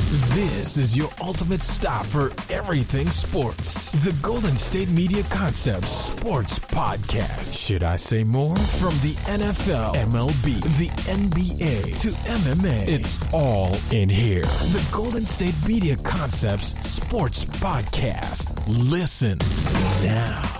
This is your ultimate stop for everything sports. The Golden State Media Concepts Sports Podcast. Should I say more? From the NFL, MLB, the NBA to MMA, it's all in here. The Golden State Media Concepts Sports Podcast. Listen now.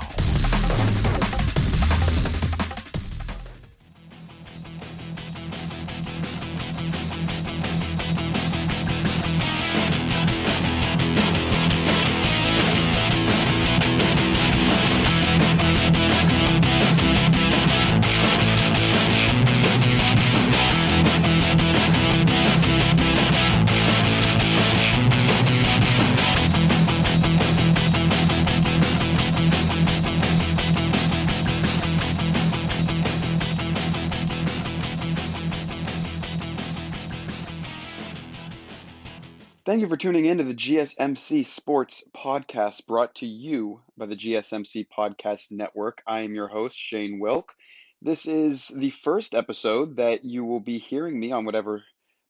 Thank you for tuning in to the GSMC Sports Podcast brought to you by the GSMC Podcast Network. I am your host, Shane Wilk. This is the first episode that you will be hearing me on whatever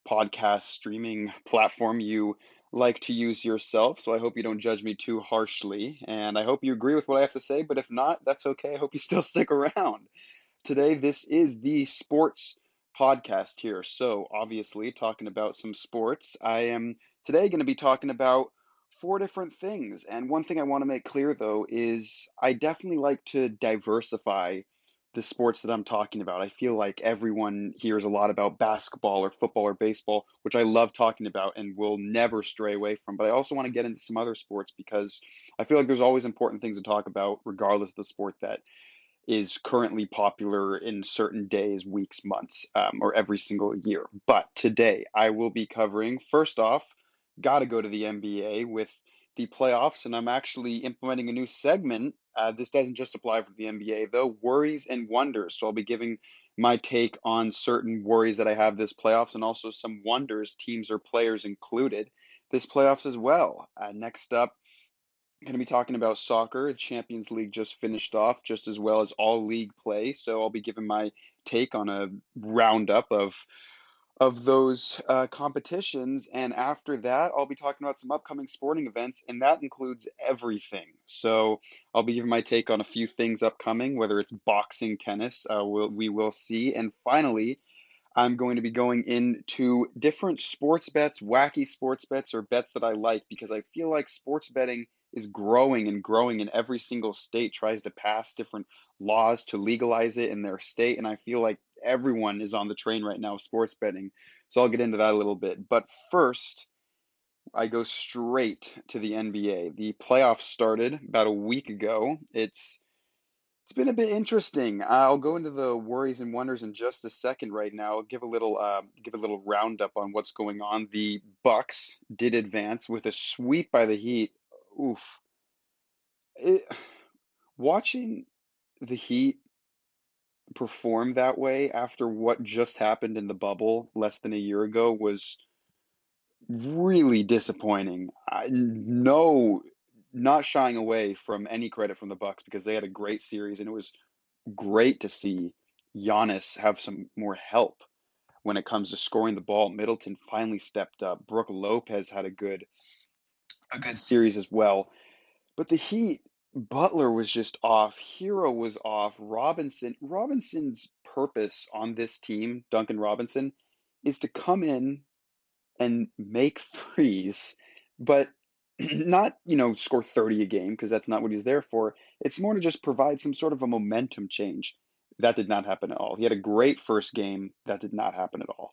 podcast streaming platform you like to use yourself. So I hope you don't judge me too harshly. And I hope you agree with what I have to say. But if not, that's okay. I hope you still stick around. Today, this is the sports podcast here. So obviously talking about some sports. I am today going to be talking about four different things. And one thing I want to make clear though is I definitely like to diversify the sports that I'm talking about. I feel like everyone hears a lot about basketball or football or baseball, which I love talking about and will never stray away from. But I also want to get into some other sports because I feel like there's always important things to talk about regardless of the sport that is currently popular in certain days, weeks, months, or every single year. But today I will be covering, first off, got to go to the NBA with the playoffs, and I'm actually implementing a new segment. This doesn't just apply for the NBA, though, worries and wonders. So I'll be giving my take on certain worries that I have this playoffs and also some wonders, teams or players included, this playoffs as well. Next up, going to be talking about soccer. The Champions League just finished off, just as well as all league play. So I'll be giving my take on a roundup of those competitions. And after that, I'll be talking about some upcoming sporting events, and that includes everything. So I'll be giving my take on a few things upcoming, whether it's boxing, tennis, we will see. And finally, I'm going to be going into different sports bets, wacky sports bets, or bets that I like, because I feel like sports betting is growing and growing, and every single state tries to pass different laws to legalize it in their state. And I feel like everyone is on the train right now of sports betting. So I'll get into that a little bit. But first, I go straight to the NBA. The playoffs started about a week ago. It's been a bit interesting. I'll go into the worries and wonders in just a second. Right now, I'll give a little roundup on what's going on. The Bucks did advance with a sweep by the Heat. Oof. It, watching the Heat perform that way after what just happened in the bubble less than a year ago was really disappointing. No, not shying away from any credit from the Bucks because they had a great series, and it was great to see Giannis have some more help when it comes to scoring the ball. Middleton finally stepped up. Brook Lopez had a good series as well. But the Heat, Butler was just off. Hero was off. Robinson's purpose on this team, Duncan Robinson, is to come in and make threes, but not, score 30 a game, because that's not what he's there for. It's more to just provide some sort of a momentum change. That did not happen at all. He had a great first game. That did not happen at all.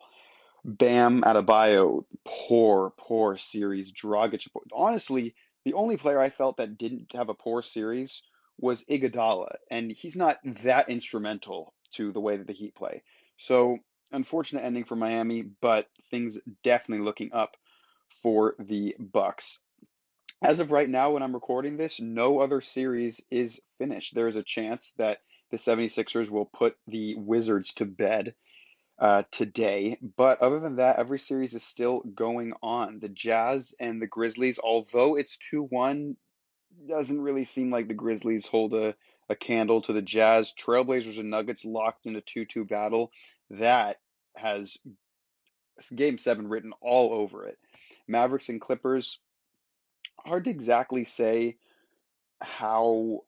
Bam Adebayo, poor series. Dragic, honestly, the only player I felt that didn't have a poor series was Iguodala, and he's not that instrumental to the way that the Heat play. So, unfortunate ending for Miami, but things definitely looking up for the Bucks. As of right now, when I'm recording this, no other series is finished. There is a chance that the 76ers will put the Wizards to bed today. But other than that, every series is still going on. The Jazz and the Grizzlies, although it's 2-1, doesn't really seem like the Grizzlies hold a candle to the Jazz. Trailblazers and Nuggets locked in a 2-2 battle. That has Game 7 written all over it. Mavericks and Clippers, hard to exactly say how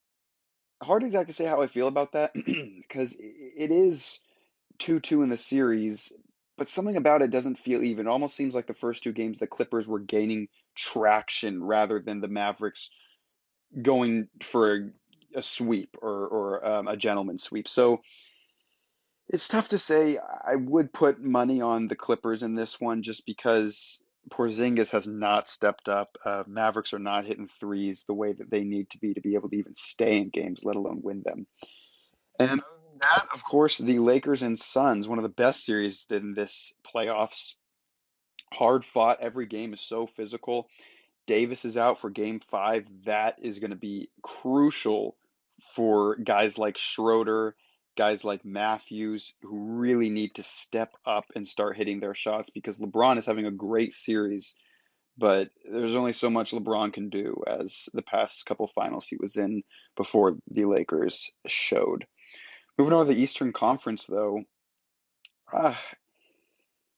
hard to exactly say how I feel about that because it is 2-2 in the series, but something about it doesn't feel even. It almost seems like the first two games the Clippers were gaining traction rather than the Mavericks going for a sweep or a gentleman's sweep. So it's tough to say. I would put money on the Clippers in this one just because Porzingis has not stepped up. Mavericks are not hitting threes the way that they need to be able to even stay in games, let alone win them. And other than that, of course, the Lakers and Suns, one of the best series in this playoffs. Hard fought. Every game is so physical. Davis is out for game five. That is going to be crucial for guys like Schroeder, guys like Matthews, who really need to step up and start hitting their shots because LeBron is having a great series, but there's only so much LeBron can do, as the past couple finals he was in before the Lakers showed. Moving on to the Eastern Conference, though, uh,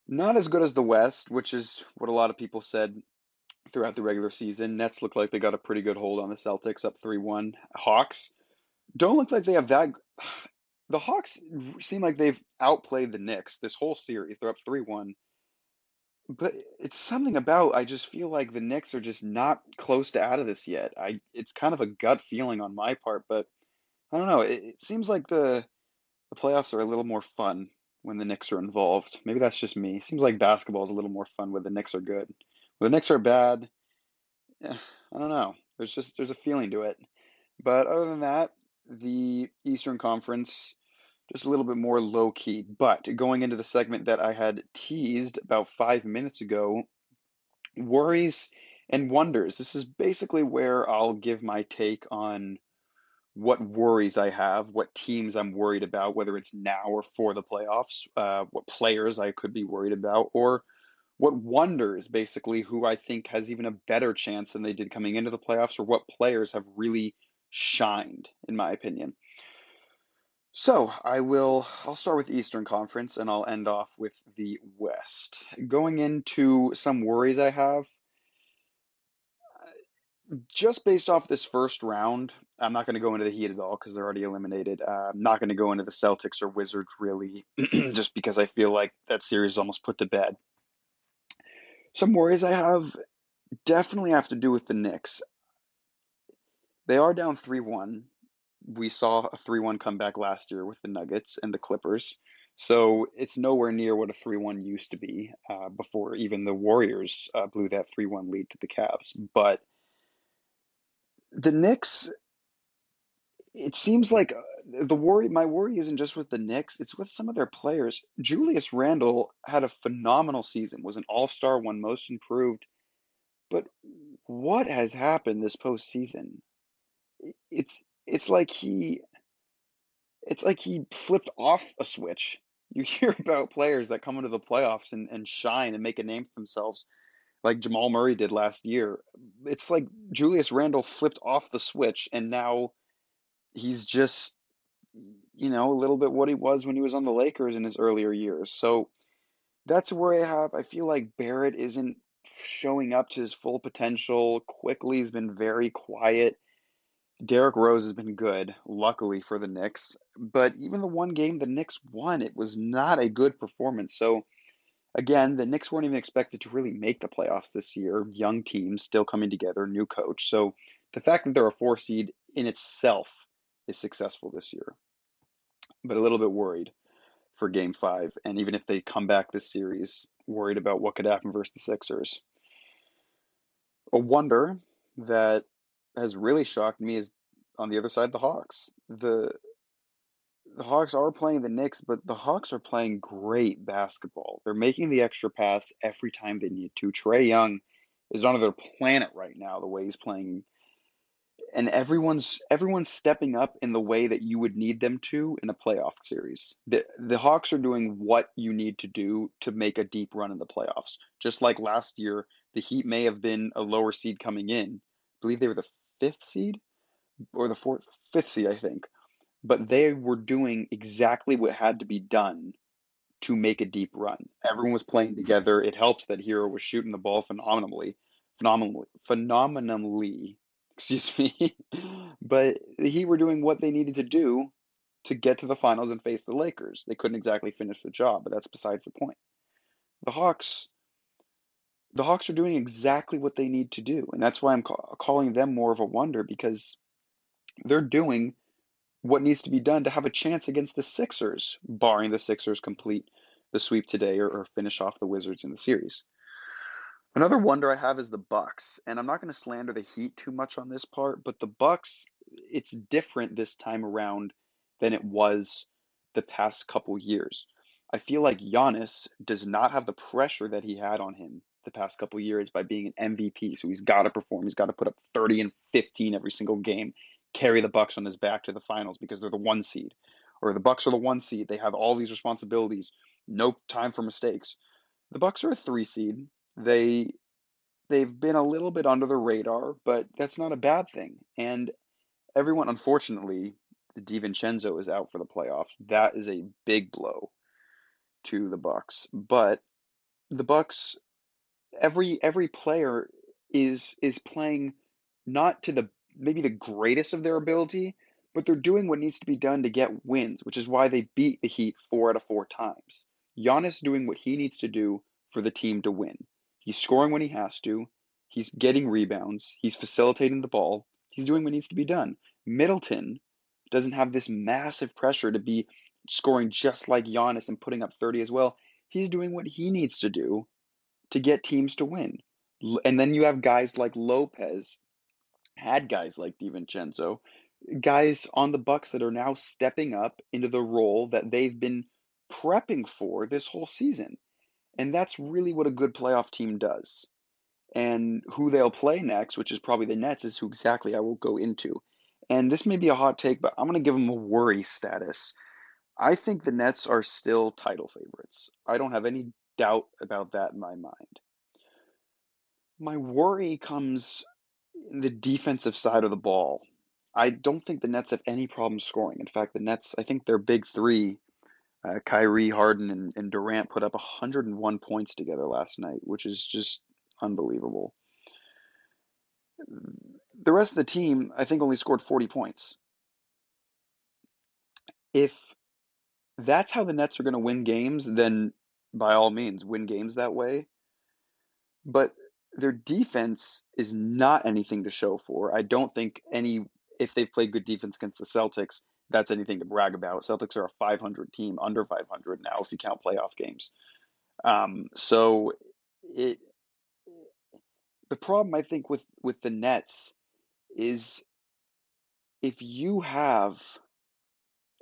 not as good as the West, which is what a lot of people said throughout the regular season. Nets look like they got a pretty good hold on the Celtics, up 3-1. Hawks don't look like they have that. The Hawks seem like they've outplayed the Knicks this whole series. They're up 3-1. But it's something about I just feel like the Knicks are just not close to out of this yet. It's kind of a gut feeling on my part, but I don't know. It seems like the playoffs are a little more fun when the Knicks are involved. Maybe that's just me. Seems like basketball is a little more fun when the Knicks are good. When the Knicks are bad, I don't know. There's a feeling to it. But other than that, the Eastern Conference just a little bit more low key. But going into the segment that I had teased about 5 minutes ago, worries and wonders. This is basically where I'll give my take on what worries I have, what teams I'm worried about, whether it's now or for the playoffs, what players I could be worried about, or what wonders, basically, who I think has even a better chance than they did coming into the playoffs, or what players have really shined, in my opinion. So I'll start with the Eastern Conference and I'll end off with the West. Going into some worries I have, just based off this first round, I'm not going to go into the Heat at all because they're already eliminated. I'm not going to go into the Celtics or Wizards really, just because I feel like that series is almost put to bed. Some worries I have definitely have to do with the Knicks. They are down 3-1. We saw a 3-1 comeback last year with the Nuggets and the Clippers. So it's nowhere near what a 3-1 used to be before even the Warriors blew that 3-1 lead to the Cavs. But the Knicks, it seems like my worry isn't just with the Knicks, it's with some of their players. Julius Randle had a phenomenal season, was an all-star, won most improved. But what has happened this postseason? It's it's like he it's like he flipped off a switch. You hear about players that come into the playoffs and shine and make a name for themselves, like Jamal Murray did last year. It's like Julius Randle flipped off the switch, and now he's just, a little bit what he was when he was on the Lakers in his earlier years. So that's where I feel like Barrett isn't showing up to his full potential. Quickly has been very quiet. Derrick Rose has been good, luckily for the Knicks. But even the one game the Knicks won, it was not a good performance. So again, the Knicks weren't even expected to really make the playoffs this year. Young team still coming together, new coach. So the fact that they're a 4 seed in itself is successful this year. But a little bit worried for game five. And even if they come back this series, worried about what could happen versus the Sixers. A wonder that has really shocked me is on the other side, the Hawks. The Hawks are playing the Knicks, but the Hawks are playing great basketball. They're making the extra pass every time they need to. Trae Young is on another planet right now, the way he's playing. And everyone's stepping up in the way that you would need them to in a playoff series. The Hawks are doing what you need to do to make a deep run in the playoffs. Just like last year, the Heat may have been a lower seed coming in. I believe they were the fifth seed or the fifth seed, I think. But they were doing exactly what had to be done to make a deep run. Everyone was playing together. It helps that Hero was shooting the ball phenomenally, excuse me. But the Heat were doing what they needed to do to get to the finals and face the Lakers. They couldn't exactly finish the job, but that's besides the point. The Hawks, the Hawks are doing exactly what they need to do, and that's why I'm calling them more of a wonder because they're doing what needs to be done to have a chance against the Sixers, barring the Sixers complete the sweep today or finish off the Wizards in the series. Another wonder I have is the Bucks, and I'm not going to slander the Heat too much on this part, but the Bucks, it's different this time around than it was the past couple years. I feel like Giannis does not have the pressure that he had on him the past couple years by being an MVP. So he's got to perform. He's got to put up 30 and 15 every single game, carry the Bucks on his back to the finals because they're the one seed, or the Bucks are the one seed. They have all these responsibilities, no time for mistakes. The Bucks are a three seed. They they've been a little bit under the radar, but that's not a bad thing. And everyone, unfortunately, DiVincenzo is out for the playoffs. That is a big blow to the Bucks. But the Bucks, every player is playing not to the maybe the greatest of their ability, but they're doing what needs to be done to get wins, which is why they beat the Heat 4 out of 4 times. Giannis doing what he needs to do for the team to win. He's scoring when he has to. He's getting rebounds. He's facilitating the ball. He's doing what needs to be done. Middleton doesn't have this massive pressure to be scoring just like Giannis and putting up 30 as well. He's doing what he needs to do to get teams to win. And then you have guys like Lopez, had guys like DiVincenzo, guys on the Bucks that are now stepping up into the role that they've been prepping for this whole season. And that's really what a good playoff team does. And who they'll play next, which is probably the Nets, is who exactly I will go into. And this may be a hot take, but I'm going to give them a worry status. I think the Nets are still title favorites. I don't have any doubt about that in my mind. My worry comes in the defensive side of the ball. I don't think the Nets have any problem scoring. In fact, the Nets, I think their big three, Kyrie, Harden, and Durant, put up 101 points together last night, which is just unbelievable. The rest of the team, I think, only scored 40 points. If that's how the Nets are going to win games, then by all means, win games that way. But their defense is not anything to show for. I don't think if they've played good defense against the Celtics, that's anything to brag about. Celtics are a 500 team, under 500 now if you count playoff games. So it the problem I think with the Nets is if you have,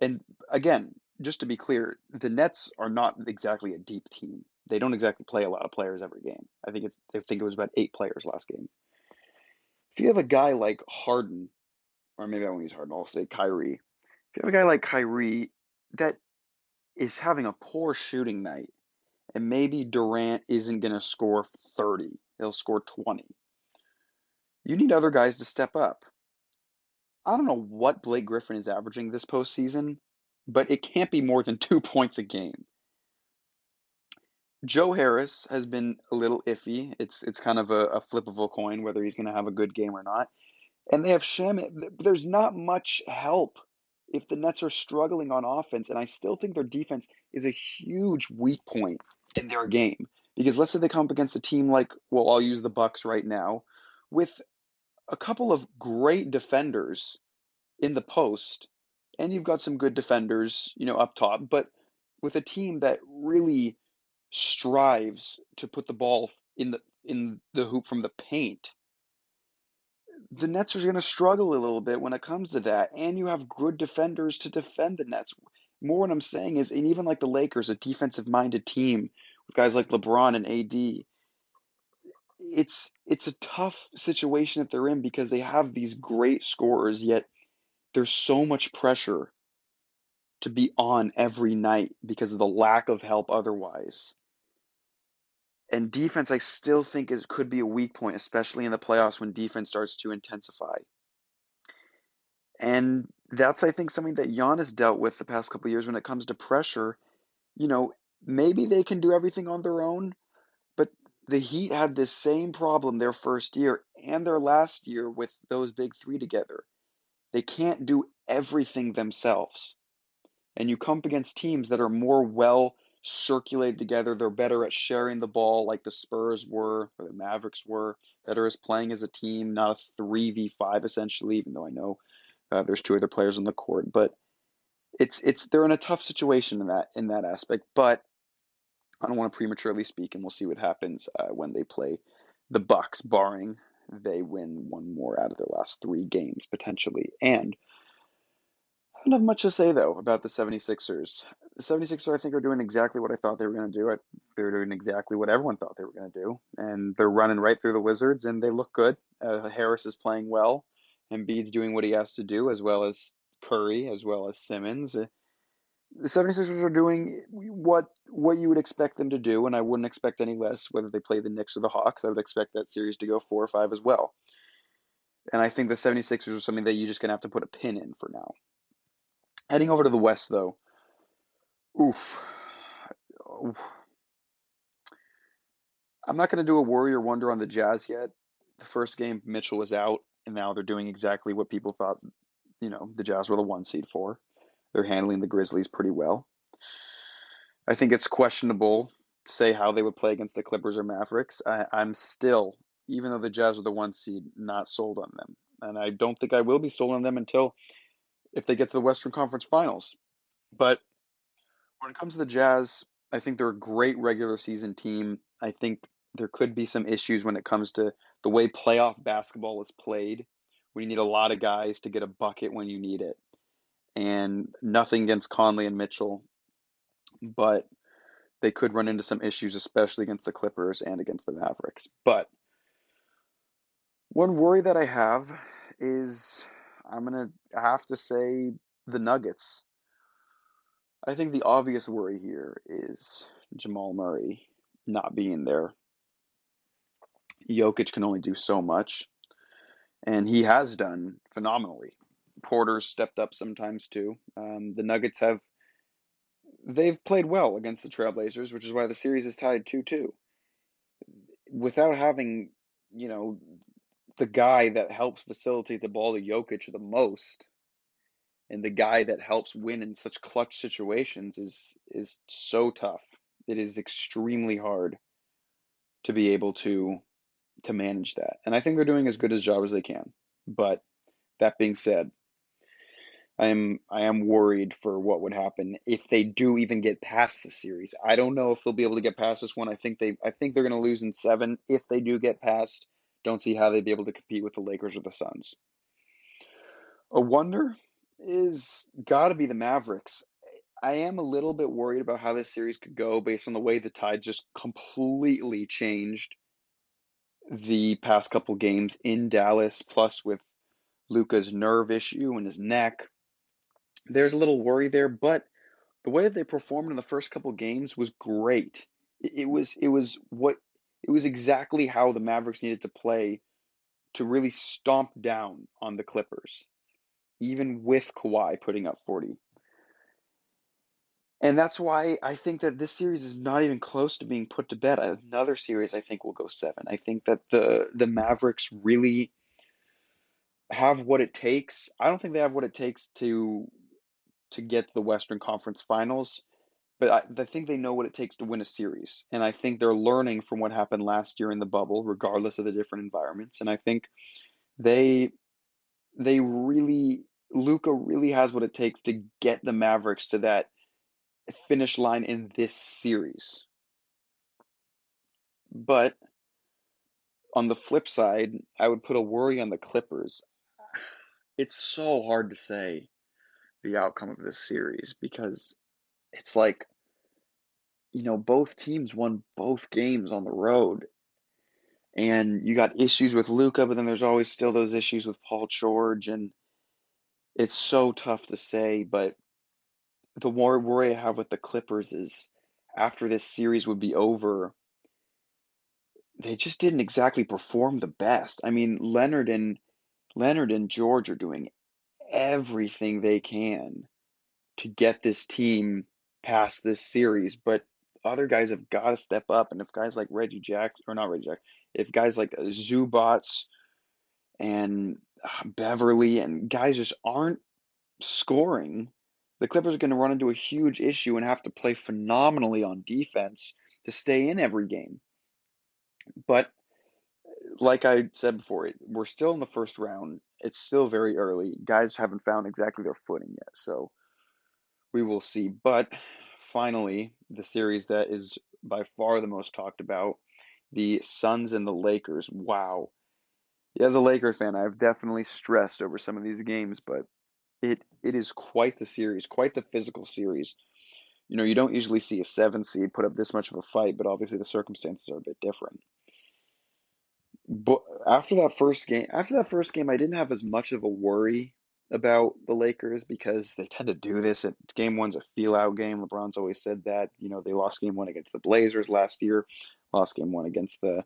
and again, just to be clear, the Nets are not exactly a deep team. They don't exactly play a lot of players every game. I think it was about 8 players last game. If you have a guy like Harden, or maybe I won't use Harden, I'll say Kyrie. If you have a guy like Kyrie that is having a poor shooting night, and maybe Durant isn't going to score 30, he'll score 20. You need other guys to step up. I don't know what Blake Griffin is averaging this postseason, but it can't be more than 2 points a game. Joe Harris has been a little iffy. It's kind of a flip of a coin whether he's going to have a good game or not. And they have Shamit. There's not much help if the Nets are struggling on offense, and I still think their defense is a huge weak point in their game. Because let's say they come up against a team like, well, I'll use the Bucks right now, with a couple of great defenders in the post, and you've got some good defenders, up top, but with a team that really strives to put the ball in the hoop from the paint, the Nets are going to struggle a little bit when it comes to that. And you have good defenders to defend the Nets. More what I'm saying is, and even like the Lakers, a defensive minded team with guys like LeBron and AD, it's a tough situation that they're in because they have these great scorers, yet there's so much pressure to be on every night because of the lack of help otherwise. And defense, I still think could be a weak point, especially in the playoffs when defense starts to intensify. And that's, I think, something that Giannis dealt with the past couple of years when it comes to pressure. You know, maybe they can do everything on their own, but the Heat had this same problem their first year and their last year with those big three together. They can't do everything themselves. And you come up against teams that are more well circulated together. They're better at sharing the ball, like the Spurs were, or the Mavericks were, that are as playing as a team, not a 3v5 essentially, even though I know there's two other players on the court. But they're in a tough situation in that aspect. But I don't want to prematurely speak, and we'll see what happens when they play the Bucks, barring they win one more out of their last three games potentially. And I don't have much to say though about the 76ers. The 76ers, I think, are doing exactly what I thought they were going to do. They're doing exactly what everyone thought they were going to do, and they're running right through the Wizards, and they look good. Harris is playing well, Embiid's doing what he has to do, as well as Curry, as well as Simmons. The 76ers are doing what you would expect them to do, and I wouldn't expect any less whether they play the Knicks or the Hawks. I would expect that series to go 4-5 as well. And I think the 76ers are something that you're just going to have to put a pin in for now. Heading over to the West, though. Oof. I'm not going to do a worry or wonder on the Jazz yet. The first game, Mitchell was out, and now they're doing exactly what people thought, the Jazz were the one seed for. They're handling the Grizzlies pretty well. I think it's questionable to say how they would play against the Clippers or Mavericks. I'm still, even though the Jazz are the one seed, not sold on them. And I don't think I will be sold on them until if they get to the Western Conference Finals. But when it comes to the Jazz, I think they're a great regular season team. I think there could be some issues when it comes to the way playoff basketball is played, where you need a lot of guys to get a bucket when you need it. And nothing against Conley and Mitchell, but they could run into some issues, especially against the Clippers and against the Mavericks. But one worry that I have is I'm going to have to say the Nuggets. I think the obvious worry here is Jamal Murray not being there. Jokic can only do so much, and he has done phenomenally. Porter's stepped up sometimes too. The Nuggets they've played well against the Trailblazers, which is why the series is tied 2-2. Without having, you know, the guy that helps facilitate the ball to Jokic the most, and the guy that helps win in such clutch situations is so tough. It is extremely hard to be able to manage that. And I think they're doing as good a job as they can. But that being said, I am worried for what would happen if they do even get past the series. I don't know if they'll be able to get past this one. I think they're going to lose in 7 if they do get past. Don't see how they'd be able to compete with the Lakers or the Suns. A wonder is got to be the Mavericks. I am a little bit worried about how this series could go based on the way the tides just completely changed the past couple games in Dallas, plus with Luka's nerve issue and his neck. There's a little worry there, but the way that they performed in the first couple games was great. It was exactly how the Mavericks needed to play to really stomp down on the Clippers, even with Kawhi putting up 40. And that's why I think that this series is not even close to being put to bed. Another series I think will go 7. I think that the Mavericks really have what it takes. I don't think they have what it takes to get to the Western Conference Finals, but I think they know what it takes to win a series. And I think they're learning from what happened last year in the bubble, regardless of the different environments. And I think they really Luka really has what it takes to get the Mavericks to that finish line in this series. But on the flip side, I would put a worry on the Clippers. It's so hard to say the outcome of this series because it's like, both teams won both games on the road. And you got issues with Luka, but then there's always still those issues with Paul George. And it's so tough to say. But the more worry I have with the Clippers is after this series would be over, they just didn't exactly perform the best. I mean, Leonard and George are doing everything they can to get this team past this series, but other guys have got to step up. And if guys like if guys like Zubats and Beverly and guys just aren't scoring, the Clippers are going to run into a huge issue and have to play phenomenally on defense to stay in every game. But like I said before, we're still in the first round. It's still very early. Guys haven't found exactly their footing yet, so we will see. But finally, the series that is by far the most talked about, the Suns and the Lakers. Wow. As a Lakers fan, I've definitely stressed over some of these games, but it is quite the series, quite the physical series. You don't usually see a 7 seed put up this much of a fight, but obviously the circumstances are a bit different. But after that first game, I didn't have as much of a worry about the Lakers because they tend to do this. Game one's a feel-out game. LeBron's always said that. They lost game one against the Blazers last year, lost game one against the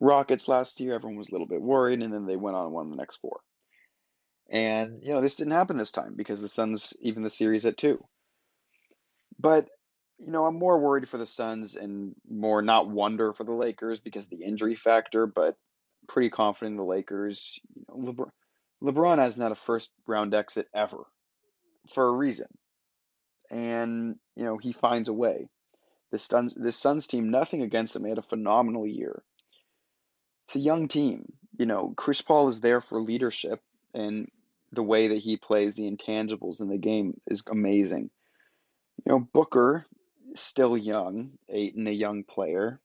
Rockets last year. Everyone was a little bit worried, and then they went on and won the next 4. And, this didn't happen this time because the Suns even the series at 2. But, I'm more worried for the Suns and more not wonder for the Lakers because of the injury factor, but pretty confident in the Lakers. LeBron hasn't had a first-round exit ever for a reason. And, he finds a way. This Suns team, nothing against them. They had a phenomenal year. It's a young team. Chris Paul is there for leadership, and the way that he plays, the intangibles in the game is amazing. Booker is still young, a young player.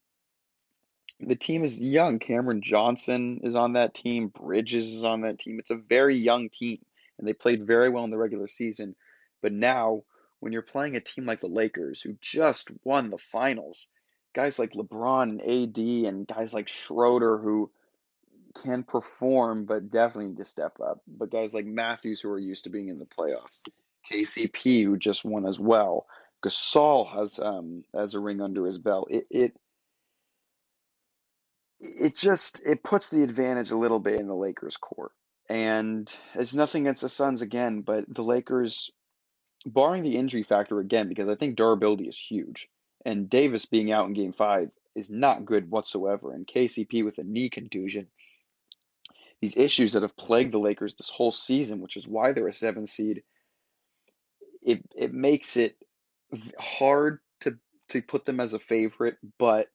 The team is young. Cameron Johnson is on that team. Bridges is on that team. It's a very young team, and they played very well in the regular season. But now, when you're playing a team like the Lakers, who just won the finals, guys like LeBron and AD and guys like Schroeder who can perform but definitely need to step up. But guys like Matthews who are used to being in the playoffs. KCP who just won as well. Gasol has a ring under his belt. It puts the advantage a little bit in the Lakers' court. And it's nothing against the Suns again, but the Lakers, barring the injury factor again, because I think durability is huge, and Davis being out in Game 5 is not good whatsoever, and KCP with a knee contusion, these issues that have plagued the Lakers this whole season, which is why they're a 7 seed, it makes it hard to put them as a favorite, but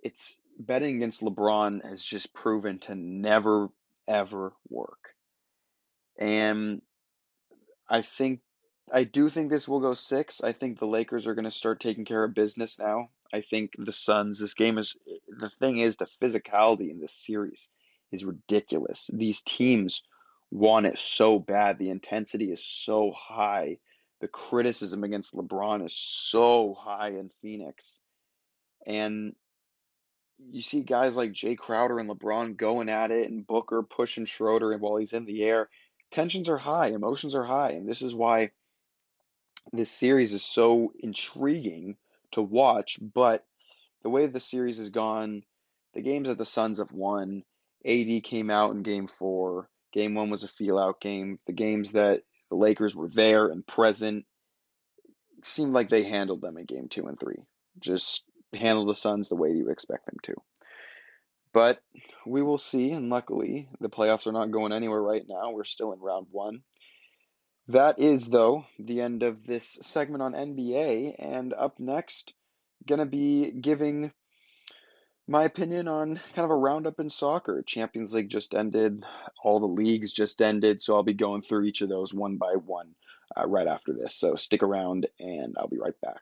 it's betting against LeBron has just proven to never, ever work. And I do think this will go 6. I think the Lakers are going to start taking care of business now. I think the Suns, the physicality in this series is ridiculous. These teams want it so bad. The intensity is so high. The criticism against LeBron is so high in Phoenix. And you see guys like Jay Crowder and LeBron going at it and Booker pushing Schroeder while he's in the air. Tensions are high, emotions are high, and this is why this series is so intriguing to watch. But the way the series has gone, the games that the Suns have won, AD came out in Game 4. Game 1 was a feel-out game. The games that the Lakers were there and present, it seemed like they handled them in Game 2 and 3. Just handled the Suns the way you expect them to. But we will see, and luckily, the playoffs are not going anywhere right now. We're still in round 1. That is, though, the end of this segment on NBA, and up next, gonna be giving my opinion on kind of a roundup in soccer. Champions League just ended, all the leagues just ended, so I'll be going through each of those one by one right after this. So stick around, and I'll be right back.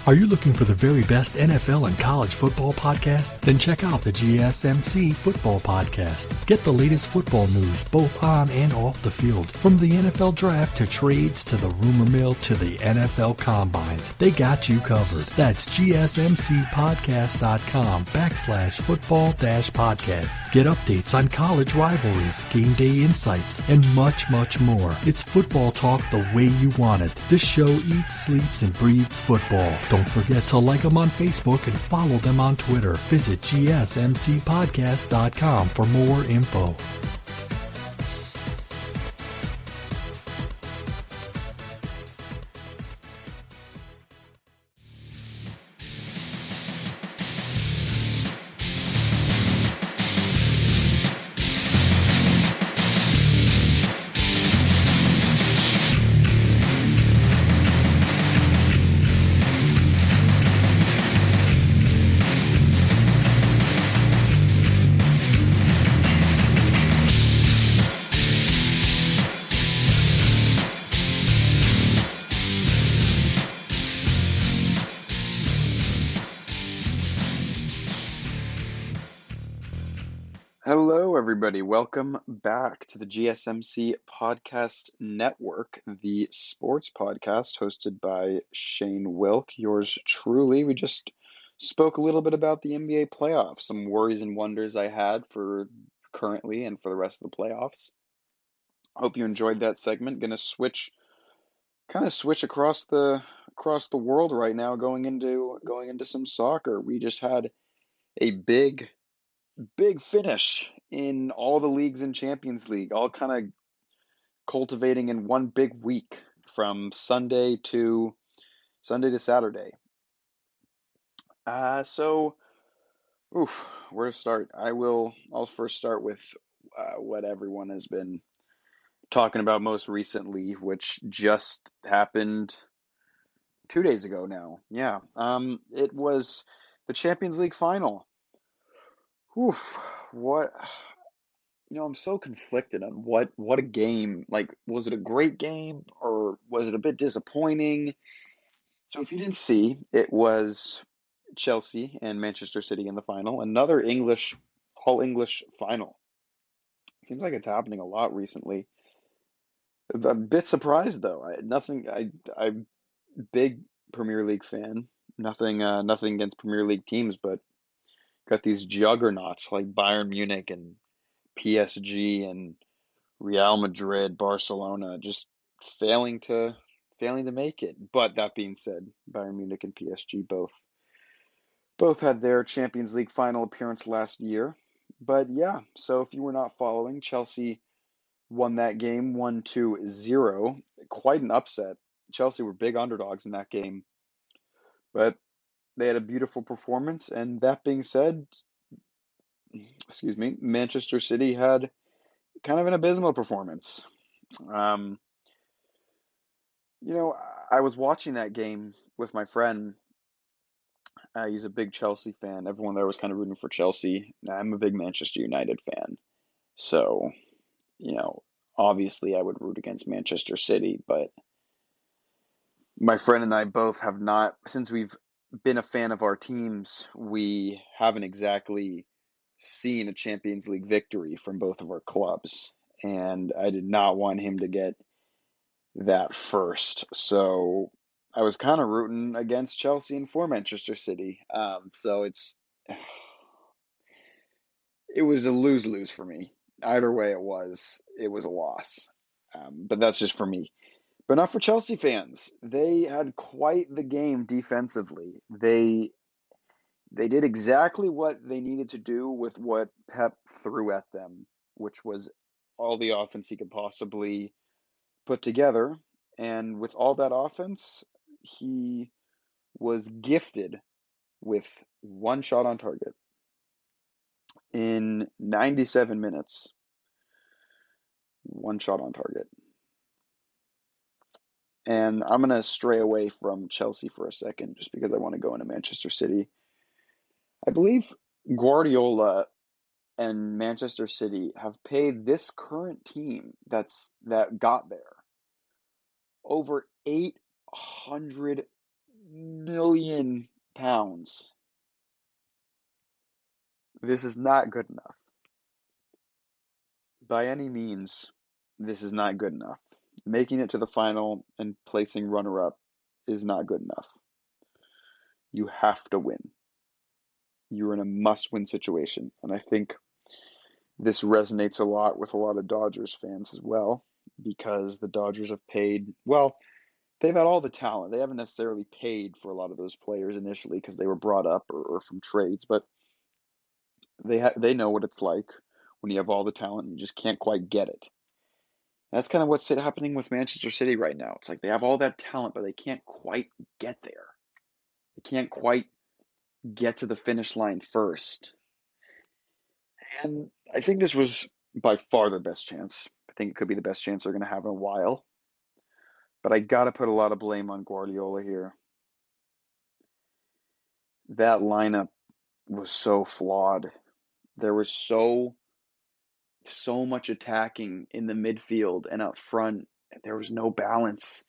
Are you looking for the very best NFL and college football podcast? Then check out the GSMC Football Podcast. Get the latest football news both on and off the field. From the NFL Draft to trades to the rumor mill to the NFL Combines, they got you covered. That's GSMCpodcast.com/football-podcast. Get updates on college rivalries, game day insights, and much, much more. It's football talk the way you want it. This show eats, sleeps, and breathes football. Don't forget to like them on Facebook and follow them on Twitter. Visit GSMCpodcast.com for more info. Hello, everybody. Welcome back to the GSMC Podcast Network, the sports podcast hosted by Shane Wilk, yours truly. We just spoke a little bit about the NBA playoffs, some worries and wonders I had for currently and for the rest of the playoffs. Hope you enjoyed that segment. Gonna switch across the world right now, going into some soccer. We just had a big finish in all the leagues in Champions League, all kind of cultivating in one big week from Sunday to Saturday. So, where to start? I'll first start with what everyone has been talking about most recently, which just happened 2 days ago now. Yeah, it was the Champions League final. Oof, what I'm so conflicted on what a game. Like, was it a great game or was it a bit disappointing? So if you didn't see, it was Chelsea and Manchester City in the final. Another all English final. Seems like it's happening a lot recently. I'm a bit surprised though. I'm big Premier League fan. Nothing against Premier League teams, but got these juggernauts like Bayern Munich and PSG and Real Madrid, Barcelona, just failing to failing to make it. But that being said, Bayern Munich and PSG both had their Champions League final appearance last year. But yeah, so if you were not following, Chelsea won that game 1-0. Quite an upset. Chelsea were big underdogs in that game, but they had a beautiful performance. And that being said, excuse me, Manchester City had kind of an abysmal performance. Um, You know, I was watching that game with my friend. He's a big Chelsea fan. Everyone there was kind of rooting for Chelsea. I'm a big Manchester United fan. So, you know, obviously I would root against Manchester City, but my friend and I both have not, since we've been a fan of our teams, we haven't exactly seen a Champions League victory from both of our clubs. And I did not want him to get that first. So I was kind of rooting against Chelsea and for Manchester City. So it was a lose-lose for me. Either way it was a loss. But that's just for me. But not for Chelsea fans. They had quite the game defensively. They did exactly what they needed to do with what Pep threw at them, which was all the offense he could possibly put together. And with all that offense, he was gifted with one shot on target in 97 minutes. One shot on target. And I'm going to stray away from Chelsea for a second just because I want to go into Manchester City. I believe Guardiola and Manchester City have paid this current team that got there over 800 million pounds. This is not good enough. By any means, this is not good enough. Making it to the final and placing runner-up is not good enough. You have to win. You're in a must-win situation. And I think this resonates a lot with a lot of Dodgers fans as well, because the Dodgers have paid, well, they've had all the talent. They haven't necessarily paid for a lot of those players initially because they were brought up or from trades, but they know what it's like when you have all the talent and you just can't quite get it. That's kind of what's happening with Manchester City right now. It's like they have all that talent, but they can't quite get there. They can't quite get to the finish line first. And I think this was by far their best chance. I think it could be the best chance they're going to have in a while. But I got to put a lot of blame on Guardiola here. That lineup was so flawed. There was so much attacking in the midfield and up front. There was no balance.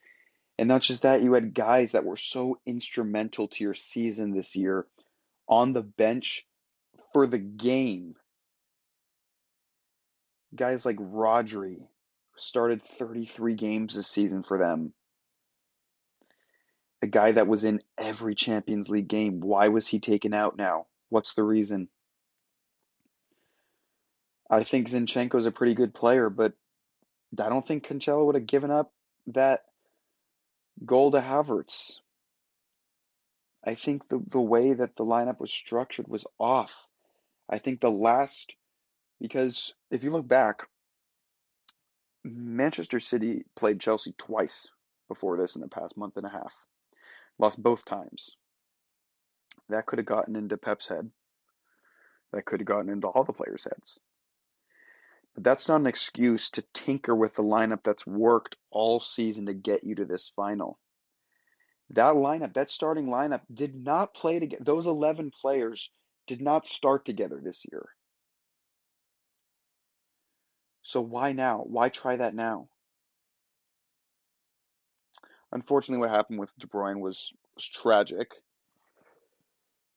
And not just that, you had guys that were so instrumental to your season this year on the bench for the game. Guys like Rodri started 33 games this season for them. A guy that was in every Champions League game. Why was he taken out now? What's the reason? I think Zinchenko's a pretty good player, but I don't think Cancelo would have given up that goal to Havertz. I think the way that the lineup was structured was off. I think because if you look back, Manchester City played Chelsea twice before this in the past month and a half. Lost both times. That could have gotten into Pep's head. That could have gotten into all the players' heads. But that's not an excuse to tinker with the lineup that's worked all season to get you to this final. That starting lineup did not play together. Those 11 players did not start together this year. So why now? Why try that now? Unfortunately, what happened with De Bruyne was tragic.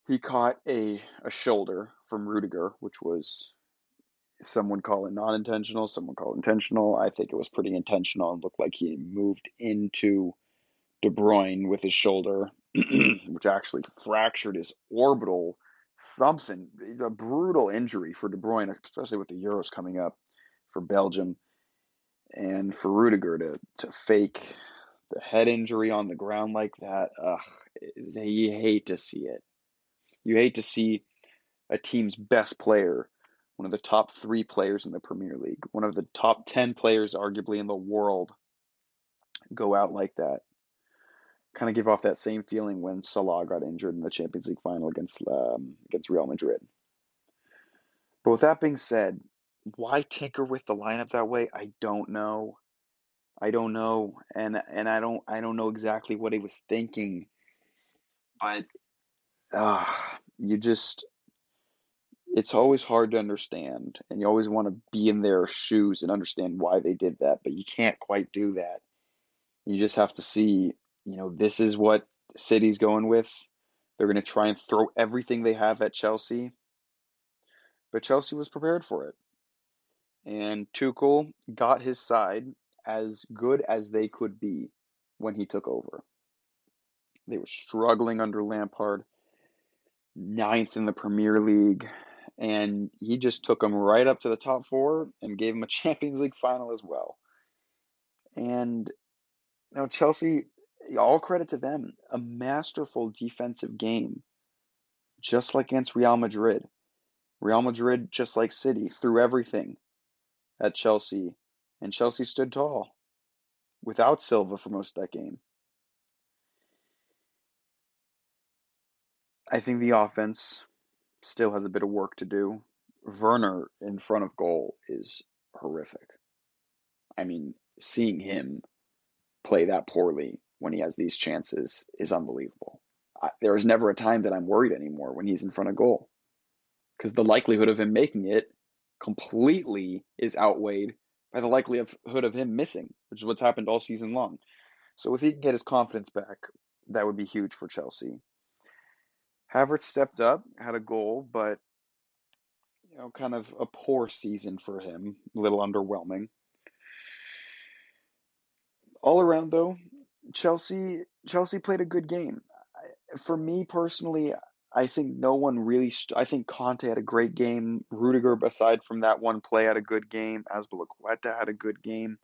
He caught a shoulder from Rudiger, which was, some would call it non-intentional, some would call it intentional. I think it was pretty intentional. It looked like he moved into De Bruyne with his shoulder, which actually fractured his orbital something. A brutal injury for De Bruyne, especially with the Euros coming up for Belgium. And for Rudiger to fake the head injury on the ground like that, you hate to see it. You hate to see a team's best player, one of the top 3 players in the Premier League, one of the top 10 players arguably in the world, go out like that. Kind of give off that same feeling when Salah got injured in the Champions League final against Real Madrid. But with that being said, why tinker with the lineup that way? I don't know. And I don't know exactly what he was thinking. But you just it's always hard to understand, and you always want to be in their shoes and understand why they did that, but you can't quite do that. You just have to see, this is what City's going with. They're going to try and throw everything they have at Chelsea, but Chelsea was prepared for it. And Tuchel got his side as good as they could be when he took over. They were struggling under Lampard, 9th in the Premier League, and he just took them right up to the top 4 and gave them a Champions League final as well. And Chelsea, all credit to them, a masterful defensive game, just like against Real Madrid. Real Madrid, just like City, threw everything at Chelsea, and Chelsea stood tall without Silva for most of that game. I think the offense still has a bit of work to do. Werner in front of goal is horrific. I mean, seeing him play that poorly when he has these chances is unbelievable. There is never a time that I'm worried anymore when he's in front of goal, because the likelihood of him making it completely is outweighed by the likelihood of him missing, which is what's happened all season long. So if he can get his confidence back, that would be huge for Chelsea. Havertz stepped up, had a goal, but kind of a poor season for him, a little underwhelming. All around though, Chelsea played a good game. For me personally, I think no one really. I think Conte had a great game. Rudiger, aside from that one play, had a good game. Azpilicueta had a good game.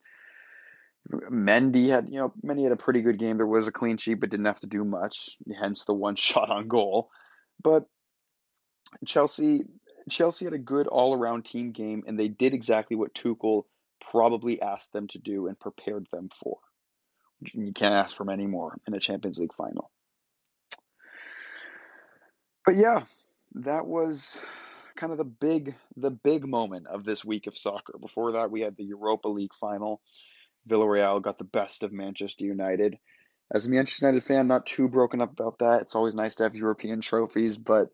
Mendy had a pretty good game. There was a clean sheet, but didn't have to do much. Hence the one shot on goal. But Chelsea had a good all-around team game, and they did exactly what Tuchel probably asked them to do and prepared them for. You can't ask for many more in a Champions League final. But yeah, that was kind of the big moment of this week of soccer. Before that, we had the Europa League final. Villarreal got the best of Manchester United. As a Manchester United fan, not too broken up about that. It's always nice to have European trophies, but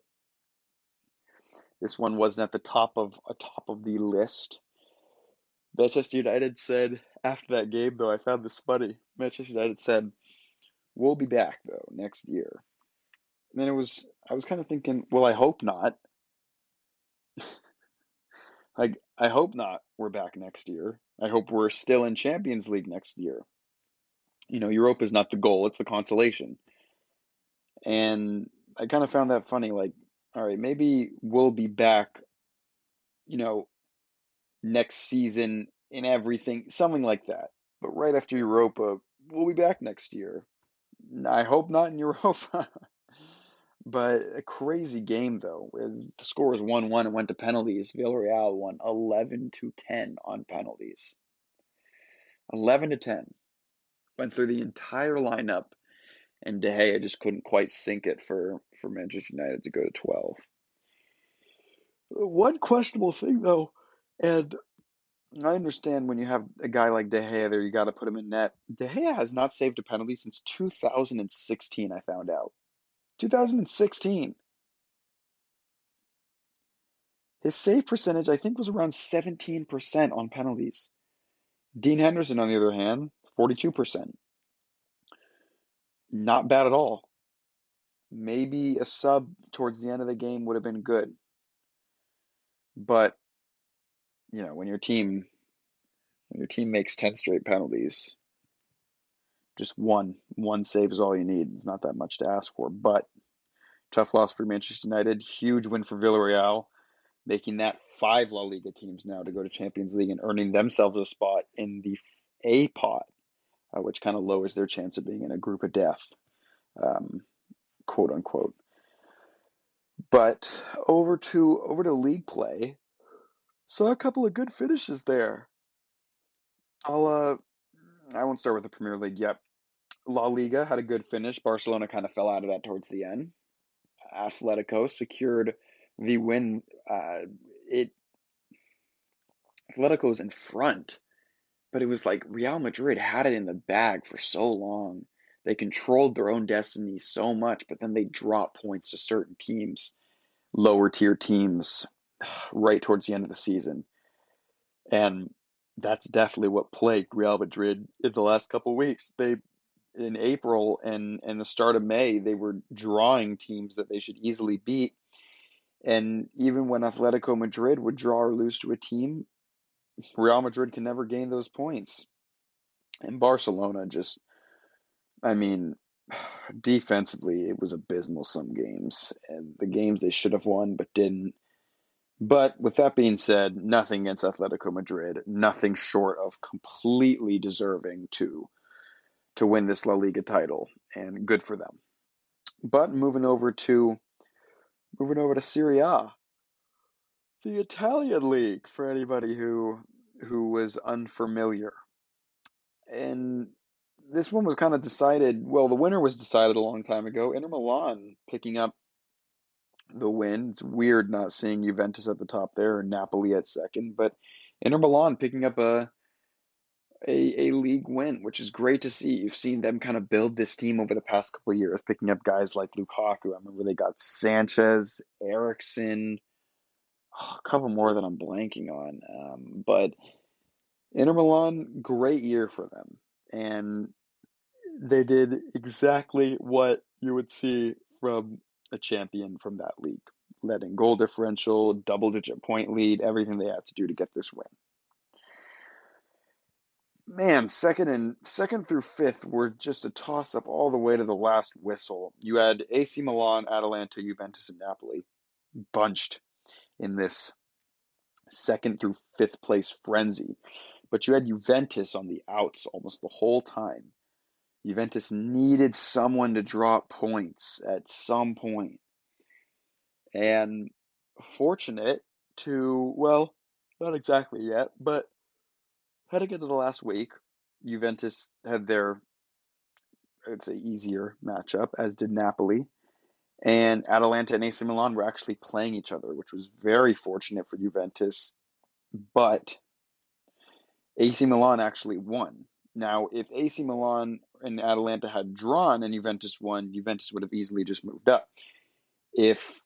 this one wasn't at the top of the list. Manchester United said after that game, though, I found this funny. Manchester United said, "We'll be back though next year." And then I was kind of thinking, well, I hope not. Like, I hope not. We're back next year. I hope we're still in Champions League next year. Europa is not the goal, it's the consolation. And I kind of found that funny. Like, all right, maybe we'll be back, you know, next season in everything, something like that. But right after Europa, we'll be back next year. I hope not in Europa. But a crazy game though. The score was 1-1 and went to penalties. Villarreal won 11-10 on penalties. 11-10. Went through the entire lineup, and De Gea just couldn't quite sink it for Manchester United to go to 12. One questionable thing though, and I understand when you have a guy like De Gea there, you got to put him in net. De Gea has not saved a penalty since 2016, I found out. 2016. His save percentage, I think, was around 17% on penalties. Dean Henderson, on the other hand, 42%. Not bad at all. Maybe a sub towards the end of the game would have been good. But, when your team makes 10 straight penalties, just one save is all you need. It's not that much to ask for. But tough loss for Manchester United. Huge win for Villarreal, making that 5 La Liga teams now to go to Champions League and earning themselves a spot in the A pot, which kind of lowers their chance of being in a group of death, quote unquote. But over to league play. Saw a couple of good finishes there. I won't start with the Premier League yet. La Liga had a good finish. Barcelona kind of fell out of that towards the end. Atletico secured the win. Atletico's in front, but it was like Real Madrid had it in the bag for so long. They controlled their own destiny so much, but then they dropped points to certain teams, lower tier teams, right towards the end of the season. And that's definitely what plagued Real Madrid in the last couple of weeks. In April and the start of May, they were drawing teams that they should easily beat. And even when Atletico Madrid would draw or lose to a team, Real Madrid can never gain those points. And Barcelona just, defensively, it was abysmal some games. And the games they should have won but didn't. But with that being said, nothing against Atletico Madrid, nothing short of completely deserving to win this La Liga title, and good for them. But moving over to Serie A, the Italian league, for anybody who was unfamiliar. And this one was kind of decided, well, the winner was decided a long time ago. Inter Milan picking up the win. It's weird not seeing Juventus at the top there and Napoli at second, but Inter Milan picking up a league win, which is great to see. You've seen them kind of build this team over the past couple of years, picking up guys like Lukaku. I remember they got Sanchez, Eriksson, a couple more that I'm blanking on. But Inter Milan, great year for them. And they did exactly what you would see from a champion from that league. Led in goal differential, double-digit point lead, everything they had to do to get this win. Man, second through fifth were just a toss-up all the way to the last whistle. You had AC Milan, Atalanta, Juventus, and Napoli bunched in this second through fifth place frenzy. But you had Juventus on the outs almost the whole time. Juventus needed someone to drop points at some point. And fortunate to, well, not exactly yet, but heading into the last week, Juventus had their, I'd say, easier matchup, as did Napoli. And Atalanta and AC Milan were actually playing each other, which was very fortunate for Juventus. But AC Milan actually won. Now, if AC Milan and Atalanta had drawn and Juventus won, Juventus would have easily just moved up. If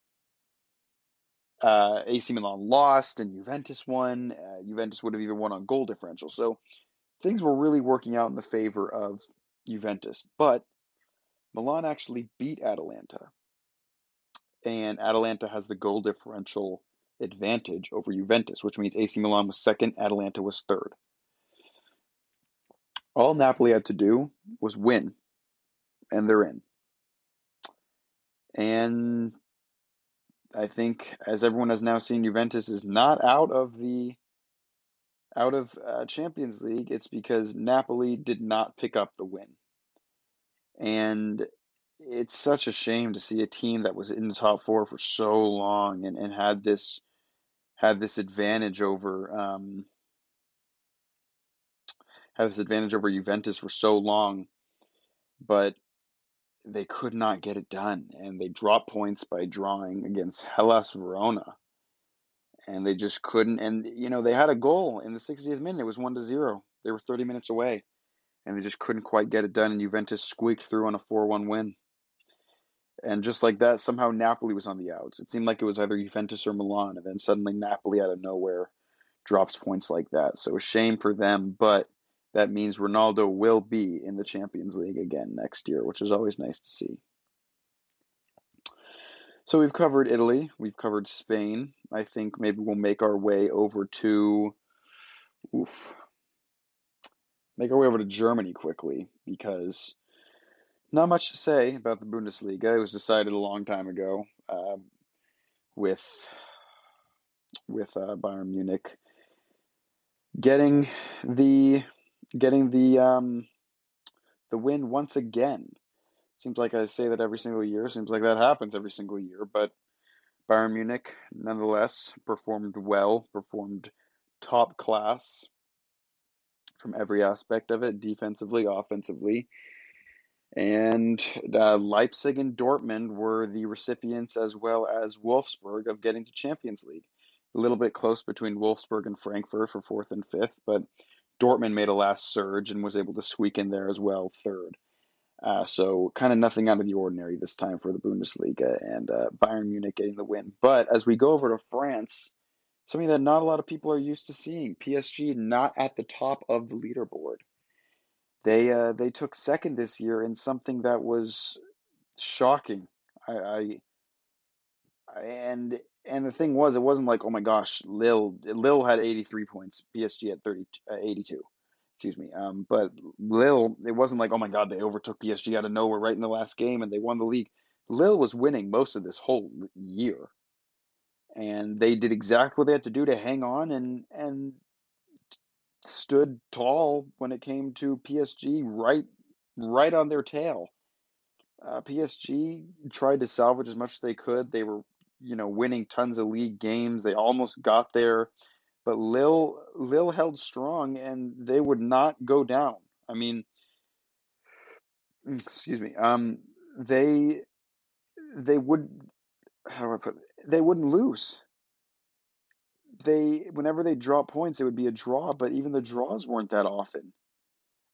AC Milan lost and Juventus won, Juventus would have even won on goal differential. So things were really working out in the favor of Juventus. But Milan actually beat Atalanta. And Atalanta has the goal differential advantage over Juventus, which means AC Milan was second, Atalanta was third. All Napoli had to do was win, and they're in. And I think, as everyone has now seen, Juventus is not out of Champions League. It's because Napoli did not pick up the win, and it's such a shame to see a team that was in the top four for so long and had this advantage over Juventus for so long, but they could not get it done, and they dropped points by drawing against Hellas Verona, and they just couldn't. And they had a goal in the 60th minute. It was 1-0. They were 30 minutes away, and they just couldn't quite get it done. And Juventus squeaked through on a 4-1 win. And just like that, somehow Napoli was on the outs. It seemed like it was either Juventus or Milan, and then suddenly Napoli out of nowhere drops points like that. So a shame for them, but that means Ronaldo will be in the Champions League again next year, which is always nice to see. So we've covered Italy, we've covered Spain. I think maybe we'll make our way over to Germany quickly, because not much to say about the Bundesliga. It was decided a long time ago with Bayern Munich getting the win once again. Seems like I say that every single year. Seems like that happens every single year. But Bayern Munich, nonetheless, performed well, performed top class from every aspect of it, defensively, offensively. And Leipzig and Dortmund were the recipients, as well as Wolfsburg, of getting to Champions League. A little bit close between Wolfsburg and Frankfurt for fourth and fifth, but Dortmund made a last surge and was able to squeak in there as well, third. So kind of nothing out of the ordinary this time for the Bundesliga, and Bayern Munich getting the win. But as we go over to France, something that not a lot of people are used to seeing, PSG not at the top of the leaderboard. They took second this year in something that was shocking. And the thing was, it wasn't like, oh my gosh, Lille had 83 points, PSG had 82. Excuse me. But Lille, it wasn't like, oh my God, they overtook PSG out of nowhere right in the last game and they won the league. Lille was winning most of this whole year, and they did exactly what they had to do to hang on and stood tall when it came to PSG right on their tail. PSG tried to salvage as much as they could. They were, winning tons of league games. They almost got there, but Lille held strong, and they would not go down. I mean, excuse me. They would, how do I put it? They wouldn't lose. Whenever they drop points, it would be a draw, but even the draws weren't that often.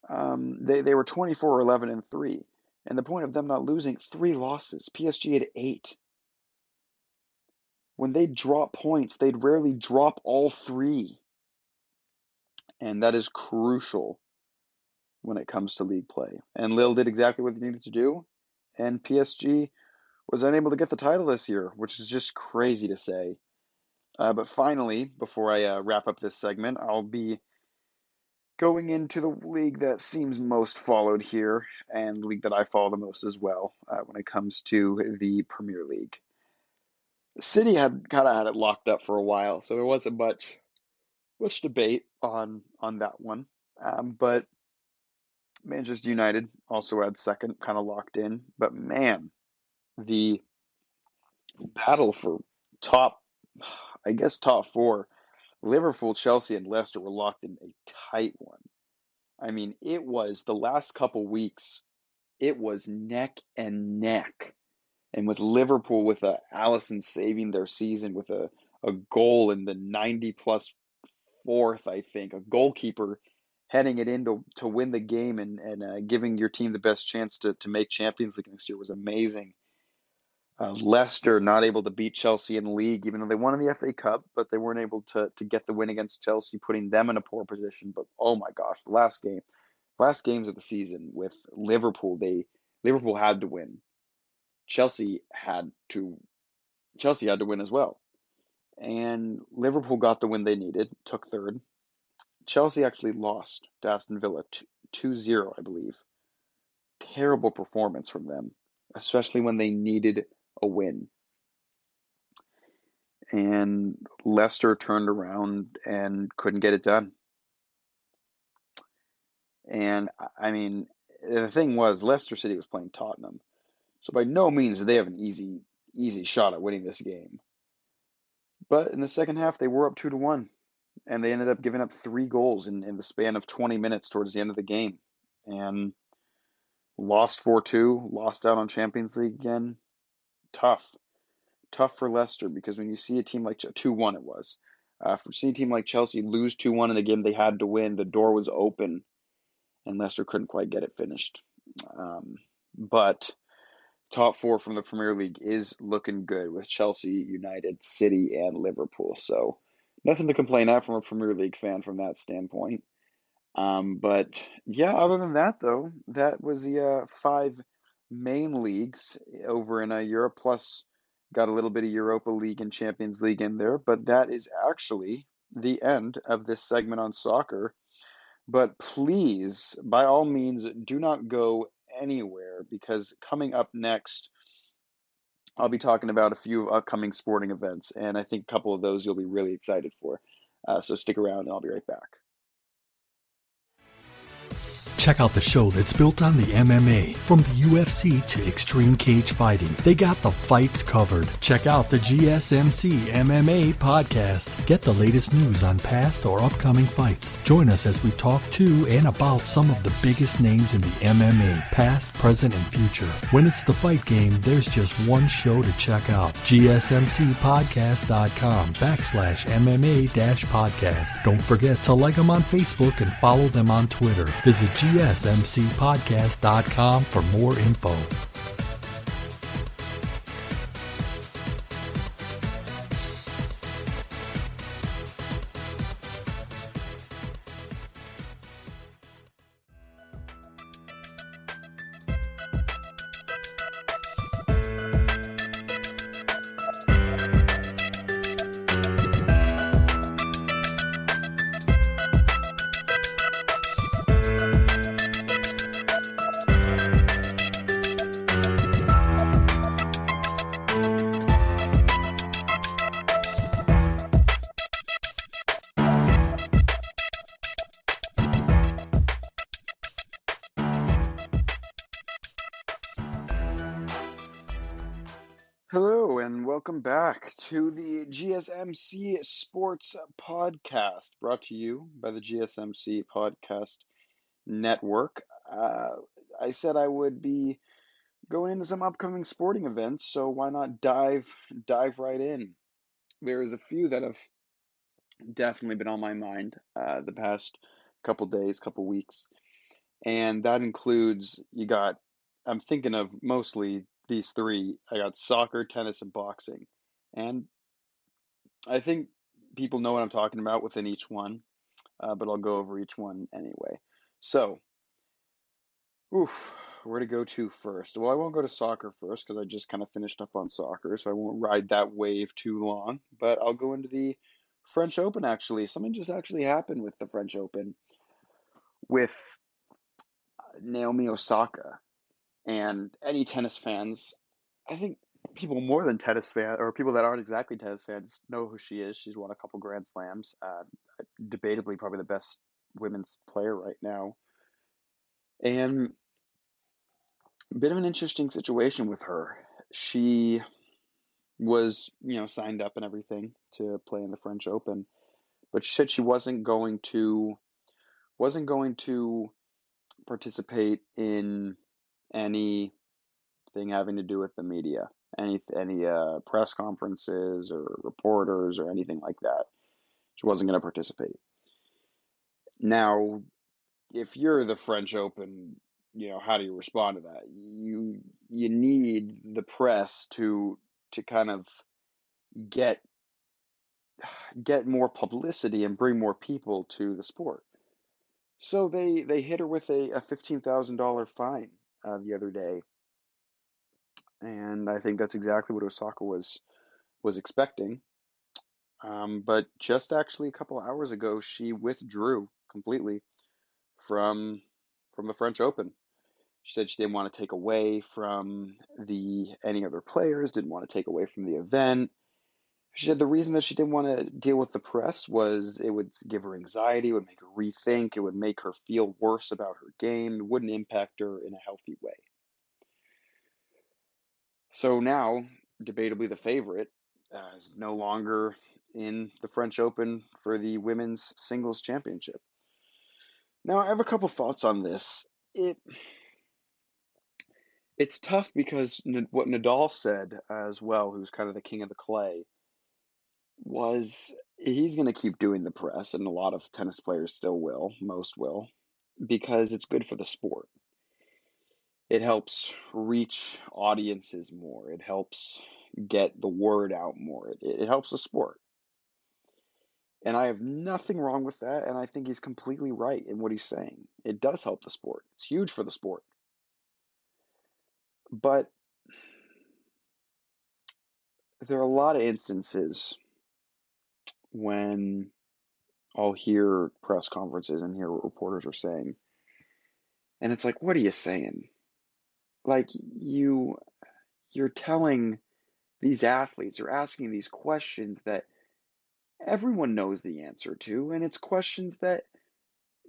They were 24-11-3, and the point of them not losing, 3 losses. PSG had 8. When they drop points, they'd rarely drop all 3, and that is crucial when it comes to league play. And Lille did exactly what they needed to do, and PSG was unable to get the title this year, which is just crazy to say. But finally, before I wrap up this segment, I'll be going into the league that seems most followed here, and the league that I follow the most as well, when it comes to the Premier League. City had kind of had it locked up for a while, so there wasn't much debate on that one. But Manchester United also had second, kind of locked in. But man, the battle for top 4, Liverpool, Chelsea, and Leicester were locked in a tight one. I mean, it was the last couple weeks, it was neck and neck. And with Liverpool, with Alisson saving their season with a goal in the 90-plus fourth, I think, a goalkeeper heading it in to win the game and giving your team the best chance to make Champions League next year was amazing. Leicester not able to beat Chelsea in the league, even though they won in the FA Cup, but they weren't able to get the win against Chelsea, putting them in a poor position. But oh my gosh, the last games of the season with Liverpool, Liverpool had to win. Chelsea had to win as well. And Liverpool got the win they needed, took third. Chelsea actually lost to Aston Villa 2-0, I believe. Terrible performance from them, especially when they needed a win. And Leicester turned around and couldn't get it done. And I mean, the thing was, Leicester City was playing Tottenham, so by no means did they have an easy shot at winning this game. But in the second half, they were up 2-1, and they ended up giving up 3 goals in the span of 20 minutes towards the end of the game, and lost 4-2, lost out on Champions League again. Tough for Leicester, because when you see a team like 2-1, it was. For seeing a team like Chelsea lose 2-1 in a game they had to win, the door was open, and Leicester couldn't quite get it finished. But top 4 from the Premier League is looking good with Chelsea, United, City, and Liverpool. So nothing to complain at from a Premier League fan from that standpoint. But yeah, other than that, though, that was the 5 main leagues over in Europe, plus got a little bit of Europa League and Champions League in there. But that is actually the end of this segment on soccer. But please, by all means, do not go anywhere, because coming up next, I'll be talking about a few upcoming sporting events, and I think a couple of those you'll be really excited for. So stick around, and I'll be right back. Check out the show that's built on the MMA. From the UFC to extreme cage fighting, they got the fights covered. Check out the GSMC MMA podcast. Get the latest news on past or upcoming fights. Join us as we talk to and about some of the biggest names in the MMA, past, present, and future. When it's the fight game, there's just one show to check out. GSMCpodcast.com/MMA-podcast. Don't forget to like them on Facebook and follow them on Twitter. Visit GSMCpodcast.com for more info. Hello, and welcome back to the GSMC Sports Podcast, brought to you by the GSMC Podcast Network. I said I would be going into some upcoming sporting events, so why not dive right in? There's a few that have definitely been on my mind the past couple days, couple weeks, and that includes I'm thinking of mostly these 3. I got soccer, tennis, and boxing, and I think people know what I'm talking about within each one, but I'll go over each one anyway. So, where to go to first? Well, I won't go to soccer first because I just kind of finished up on soccer, so I won't ride that wave too long. But I'll go into the French Open, actually. Something just actually happened with the French Open with Naomi Osaka. And any tennis fans, I think people more than tennis fans, or people that aren't exactly tennis fans, know who she is. She's won a couple Grand Slams. Debatably probably the best women's player right now. And a bit of an interesting situation with her. She was, signed up and everything to play in the French Open, but she said she wasn't going to participate in anything having to do with the media, any press conferences or reporters or anything like that. She wasn't going to participate. Now, if you're the French Open, how do you respond to that? You need the press to kind of get more publicity and bring more people to the sport. So they hit her with a $15,000 fine the other day, and I think that's exactly what Osaka was expecting. But just actually a couple hours ago, she withdrew completely from from the French Open. She said she didn't want to take away from the any other players, didn't want to take away from the event. She said the reason that she didn't want to deal with the press was it would give her anxiety, it would make her rethink, it would make her feel worse about her game, it wouldn't impact her in a healthy way. So now, debatably the favorite, is no longer in the French Open for the women's singles championship. Now, I have a couple thoughts on this. It's tough because what Nadal said as well, who's kind of the king of the clay, was he's going to keep doing the press, and a lot of tennis players still will, most will, because it's good for the sport. It helps reach audiences more. It helps get the word out more. It helps the sport. And I have nothing wrong with that, and I think he's completely right in what he's saying. It does help the sport. It's huge for the sport. But there are a lot of instances when I'll hear press conferences and hear what reporters are saying. And it's like, what are you saying? Like you're telling these athletes or asking these questions that everyone knows the answer to, and it's questions that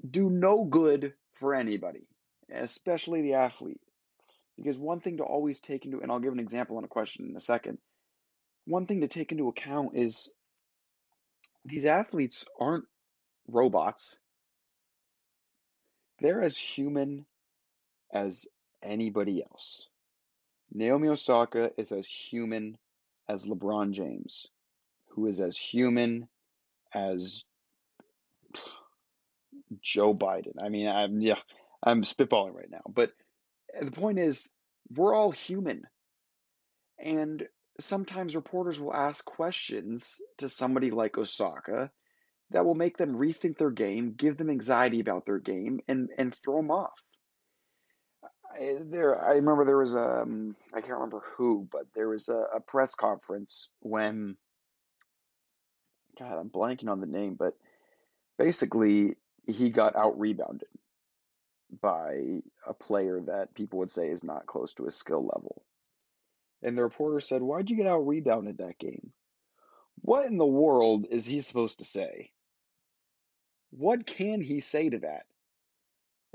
do no good for anybody, especially the athlete. Because one thing to always take into, and I'll give an example on a question in a second. One thing to take into account is these athletes aren't robots. They're as human as anybody else. Naomi Osaka is as human as LeBron James, who is as human as Joe Biden. I mean, I'm spitballing right now, but the point is, we're all human, and sometimes reporters will ask questions to somebody like Osaka that will make them rethink their game, give them anxiety about their game, and throw them off. I remember there was I can't remember who, but there was a press conference when, God, I'm blanking on the name, but basically he got out rebounded by a player that people would say is not close to his skill level. And the reporter said, "Why'd you get out rebounded that game?" What in the world is he supposed to say? What can he say to that?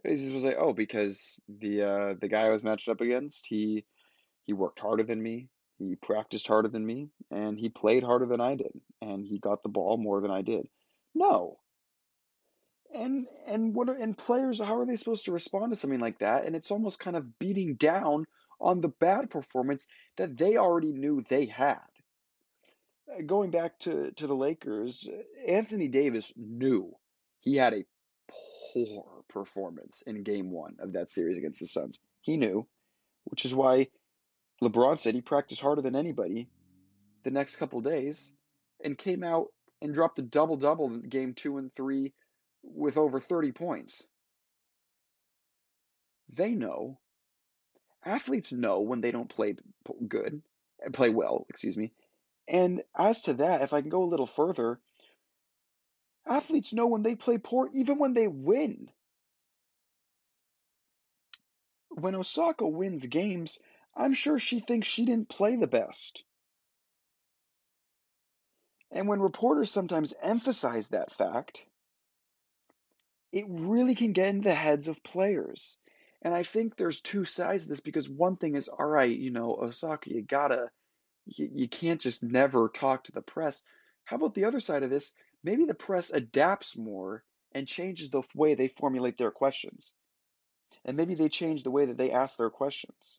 He just was like, "Oh, because the guy I was matched up against, he worked harder than me, he practiced harder than me, and he played harder than I did, and he got the ball more than I did." No. And players, how are they supposed to respond to something like that? And it's almost kind of beating down on the bad performance that they already knew they had. Going back to the Lakers, Anthony Davis knew he had a poor performance in game one of that series against the Suns. He knew, which is why LeBron said he practiced harder than anybody the next couple days and came out and dropped a double-double in game 2 and 3 with over 30 points. They know. Athletes know when they don't play well, excuse me. And as to that, if I can go a little further, athletes know when they play poor, even when they win. When Osaka wins games, I'm sure she thinks she didn't play the best. And when reporters sometimes emphasize that fact, it really can get into the heads of players. And I think there's two sides to this because one thing is, all right, Osaka, you can't just never talk to the press. How about the other side of this? Maybe the press adapts more and changes the way they formulate their questions. And maybe they change the way that they ask their questions.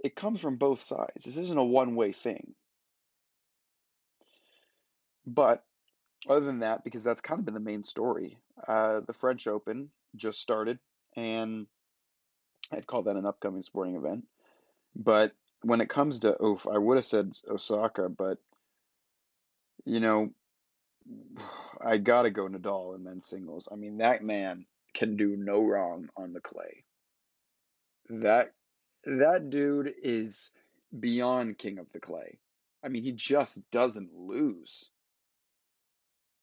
It comes from both sides. This isn't a one-way thing. But other than that, because that's kind of been the main story, the French Open just started, and I'd call that an upcoming sporting event. But when it comes to, I would have said Osaka, but you know, I gotta go Nadal in men's singles. I mean, that man can do no wrong on the clay. That that dude is beyond king of the clay. I mean, he just doesn't lose.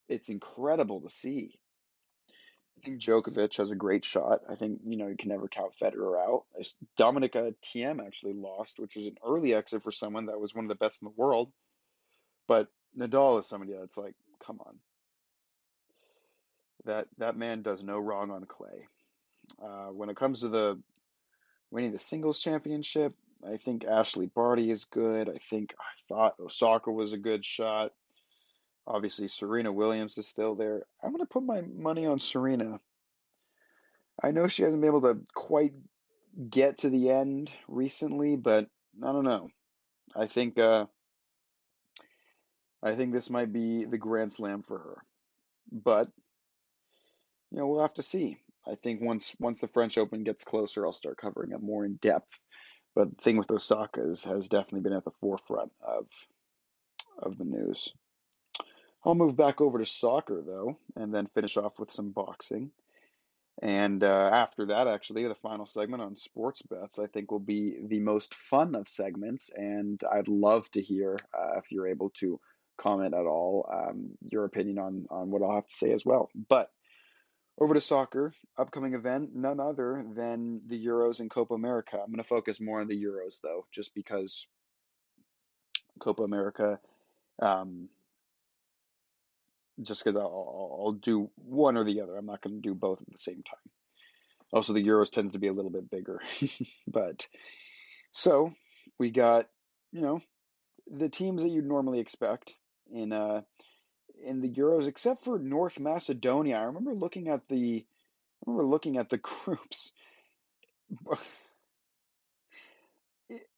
It's incredible to see. I think Djokovic has a great shot. I think, you can never count Federer out. Dominica Thiem actually lost, which was an early exit for someone that was one of the best in the world. But Nadal is somebody that's like, come on. That man does no wrong on clay. When it comes to winning the singles championship, I think Ashley Barty is good. I thought Osaka was a good shot. Obviously, Serena Williams is still there. I'm going to put my money on Serena. I know she hasn't been able to quite get to the end recently, but I don't know. I think I think this might be the Grand Slam for her. But we'll have to see. I think once the French Open gets closer, I'll start covering it more in depth. But the thing with Osaka has definitely been at the forefront of the news. I'll move back over to soccer though, and then finish off with some boxing. And after that, actually, the final segment on sports bets, I think will be the most fun of segments. And I'd love to hear if you're able to comment at all, your opinion on what I'll have to say as well. But over to soccer, upcoming event, none other than the Euros and Copa America. I'm going to focus more on the Euros, though, just because Copa America, um, just because I'll do one or the other. I'm not going to do both at the same time. Also, the Euros tends to be a little bit bigger. But so we got, the teams that you'd normally expect in the Euros, except for North Macedonia. I remember looking at the groups.